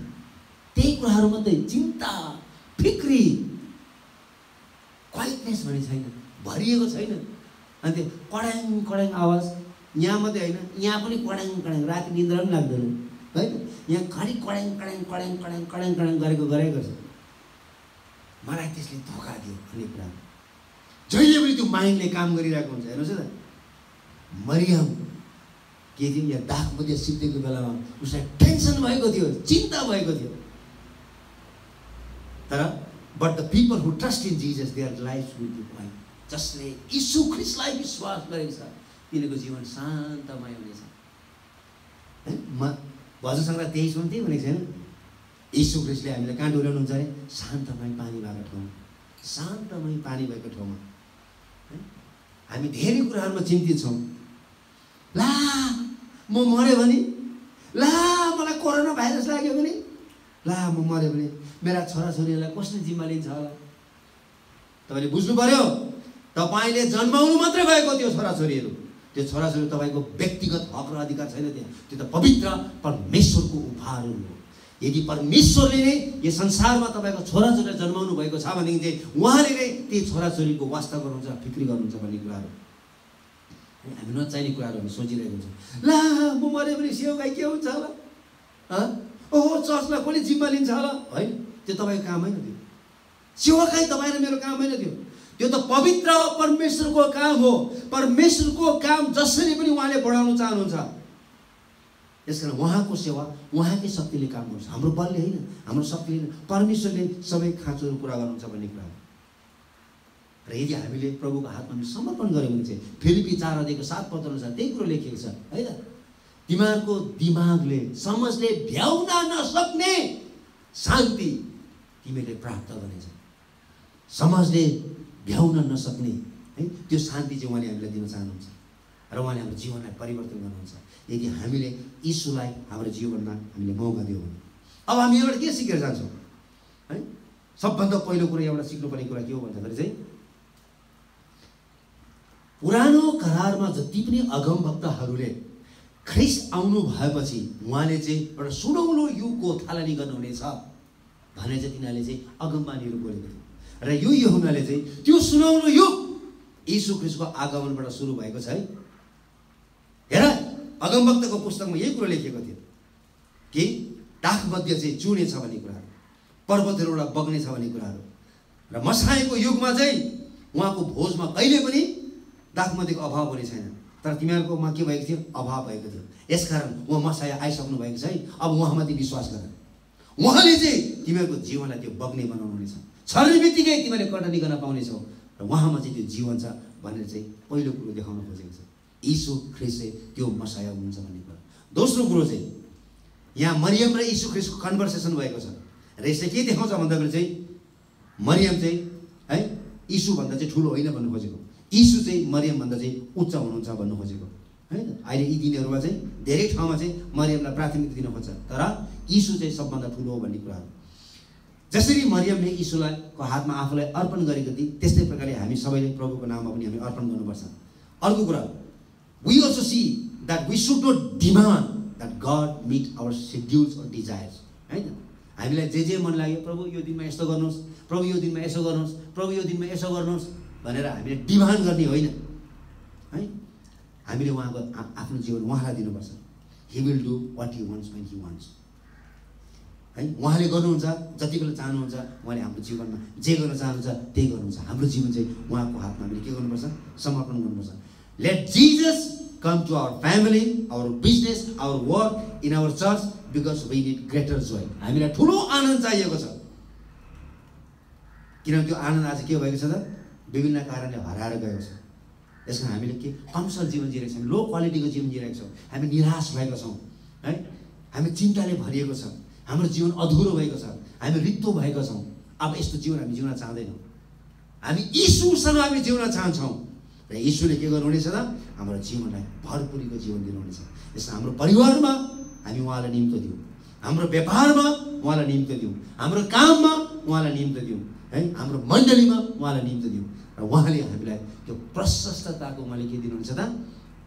त्यही कुराहरू मात्रै, चिन्ता फिक्री। क्वाइटनेस भन्ने छैन, भरिएको छैन। अनि त्यो कडाङ आवाज यहाँ मात्रै होइन, यहाँ पनि कडाङ, राति निद्रा पनि लाग्दैन होइन। यहाँ खालि कडाङ गरेको छ। मलाई त्यसले धोका दियो भन्ने कुरा जहिले पनि त्यो माइन्डले काम गरिरहेको हुन्छ। हेर्नुहोस् त, मरियम के थियो, यहाँ दाग मात्रै सिद्धेको बेलामा उसलाई टेन्सन भएको थियो, चिन्ता भएको थियो। तर but the people who trust in Jesus their life will be quiet. जसले यीशु ख्रीष्टलाई विश्वास गरेको छ तिनीहरूको जीवन शान्तमय हुनेछ। म भजन सङ्ग्रह 23 त्यही भनेको छैन, यीशु ख्रीष्टले हामीलाई कहाँ डोल्याउनुहुन्छ अरे, शान्तमय पानी भएको ठाउँमा, शान्तमय पानी भएको ठाउँमा। हामी धेरै कुराहरूमा चिन्तित छौँ। ला म मऱ्यो भने, ला मलाई कोरोना भाइरस लाग्यो भने, ला म मऱ्यो भने मेरा छोराछोरीहरूलाई कसले जिम्मा लिन्छ होला। तपाईँले बुझ्नु पर्यो, तपाईँले जन्माउनु मात्रै भएको त्यो छोराछोरीहरू, त्यो छोराछोरी तपाईँको व्यक्तिगत हक र अधिकार छैन त्यहाँ। त्यो त पवित्र परमेश्वरको उपहारहरू हो। यदि परमेश्वरले नै यो संसारमा तपाईँको छोराछोरीलाई जन्माउनु भएको छ भनेदेखि चाहिँ उहाँले नै त्यही छोराछोरीको वास्ता गर्नुहुन्छ, फिक्री गर्नुहुन्छ भन्ने कुराहरू हामी नचाहिने कुराहरू हामी सोचिरहेको हुन्छौँ। ला म मरे भने सेवाकाई के हुन्छ होला? ओहो चर्चलाई कसले जिम्मा लिन्छ होला? होइन, त्यो तपाईँको काम होइन। त्यो सेवाकाई तपाईँ र मेरो काम होइन। त्यो त पवित्र परमेश्वरको काम हो। परमेश्वरको काम जसरी पनि उहाँले बढाउन चाहनुहुन्छ। यसकारण उहाँको सेवा उहाँकै शक्तिले काम गर्छ, हाम्रो बलले होइन, हाम्रो शक्तिले होइन। परमेश्वरले सबै खाँचोहरू पुरा गर्नुहुन्छ भन्ने कुरा हो। र यदि हामीले प्रभुको हातमा समर्पण गऱ्यौँ भने चाहिँ फिलिपी 4:7 पद अनुसार त्यही कुरो लेखिएको छ, है त? तिमीहरूको दिमागले, समझले भ्याउन नसक्ने शान्ति तिमीले प्राप्त गर्नेछ। समझले भ्याउन नसक्ने, है, त्यो शान्ति चाहिँ उहाँले हामीलाई दिन चाहनुहुन्छ र उहाँले हाम्रो जीवनलाई परिवर्तन गर्नुहुन्छ यदि हामीले यीशुलाई हाम्रो जीवनमा हामीले मौका दियौँ भने। अब हामी एउटा के सिकेर जान्छौँ, है? सबभन्दा पहिलो कुरा, एउटा सिक्नुपर्ने कुरा के हो भन्दाखेरि चाहिँ पुरानो करारमा जति पनि अगमवक्ताहरूले ख्रिस्ट आउनु भएपछि उहाँले चाहिँ एउटा सुनौलो युगको थालनी गर्नुहुनेछ भने चाहिँ तिनीहरूले चाहिँ अगमबानीहरू बोलेको थियो। र यो यूहन्नाले चाहिँ त्यो सुनौलो युग यीशु ख्रिस्टको आगमनबाट सुरु भएको छ, है। हेर, अगमवक्ताको पुस्तकमा यही कुरो लेखिएको थियो कि दाखमध्य चाहिँ चुनेछ भन्ने कुराहरू, पर्वतहरूबाट बग्नेछ भन्ने कुराहरू, र मसाएको युगमा चाहिँ उहाँको भोजमा कहिले पनि दाखमध्यको अभाव हुने छैन। तर तिमीहरूकोमा के भएको थियो? अभाव भएको थियो। यसकारण उहाँ मसाया आइसक्नु भएको छ, है। अब उहाँमाथि विश्वास गर। उहाँले चाहिँ तिमीहरूको जीवनलाई त्यो बग्ने बनाउनुहुनेछ। छर्ने बित्तिकै तिमीले कटनी गर्न पाउनेछौ र उहाँमा चाहिँ त्यो जीवन छ भनेर चाहिँ पहिलो कुरो देखाउन खोजेको छ। यीशु ख्रिस्ट चाहिँ त्यो मसाया हुनुहुन्छ भन्ने कुरा। दोस्रो कुरो चाहिँ यहाँ मरियम र यीशु ख्रिस्टको कन्भर्सेसन भएको छ र यसले के देखाउँछ भन्दाखेरि चाहिँ मरियम चाहिँ, है, यीशुभन्दा चाहिँ ठुलो होइन भन्नु खोजेको, यीशु चाहिँ मरियमभन्दा चाहिँ उच्च हुनुहुन्छ भन्नु खोजेको, है। अहिले यी दिनहरूमा चाहिँ धेरै ठाउँमा चाहिँ मरियमलाई प्राथमिकता दिन खोज्छ, तर यीशु चाहिँ सबभन्दा ठुलो हो भन्ने कुराहरू। जसरी मरियमले यीशुलाई को हातमा आफूलाई अर्पण गरेको थिए त्यस्तै प्रकारले हामी सबैले प्रभुको नाममा पनि हामी अर्पण गर्नुपर्छ। अर्को कुरा, we also see that we should not demand that God meet our schedules or desires, है त? हामीलाई जे मन लाग्यो, प्रभु यो दिनमा यस्तो गर्नुहोस्, प्रभु यो दिनमा यसो गर्नुहोस्, प्रभु यो दिनमा यसो गर्नुहोस् भनेर हामीले डिमान्ड गर्ने होइन, है। हामीले उहाँको आफ्नो जीवन उहाँलाई दिनुपर्छ। He will do what he wants when he wants, है। उहाँले गर्नुहुन्छ जति बेला चाहनुहुन्छ, उहाँले हाम्रो जीवनमा जे गर्न चाहनुहुन्छ त्यही गर्नुहुन्छ। हाम्रो जीवन चाहिँ उहाँको हातमा हामीले के गर्नुपर्छ? समर्पण गर्नुपर्छ। Let Jesus come to our family, our business, our work, in our church, because we need greater joy. हामीलाई ठुलो आनन्द चाहिएको छ। किनभने त्यो आनन्द आज के भएको छ त? विभिन्न कारणले हराएर गएको छ। यसमा हामीले के कमसल जीवन जिरहेको छौँ, लो क्वालिटीको जीवन जिरहेको छौँ, हामी निराश भएका छौँ, है। हामी चिन्ताले भरिएको छ, हाम्रो जीवन अधुरो भएको छ, हामी रित्तो भएका छौँ। अब यस्तो जीवन हामी जिउन चाहदैनौँ। हामी यीशुसँग हामी जिउन चाहन्छौँ र यीशुले के गर्नुहुनेछ त? हाम्रो जीवनलाई भरपुरीको जीवन दिनुहुनेछ। यसमा हाम्रो परिवारमा हामी उहाँलाई निम्तो दिउँ, हाम्रो व्यापारमा उहाँलाई निम्तो दिउँ, हाम्रो काममा उहाँलाई निम्तो दिउँ, है। हाम्रो मण्डलीमा उहाँलाई निम्तो दिउँ र उहाँले हामीलाई त्यो प्रशस्तताको उहाँले के दिनुहुन्छ त?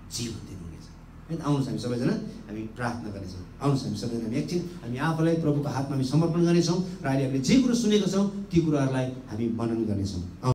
जीवन दिनुहुनेछ, है। आउनुहोस् हामी सबैजना हामी प्रार्थना गर्नेछौँ। आउनुहोस् हामी सबैजना हामी एकछिन हामी आफूलाई प्रभुको हातमा हामी समर्पण गर्नेछौँ र अहिले हामीले जे कुरो सुनेको छौँ ती कुराहरूलाई हामी वर्णन गर्नेछौँ।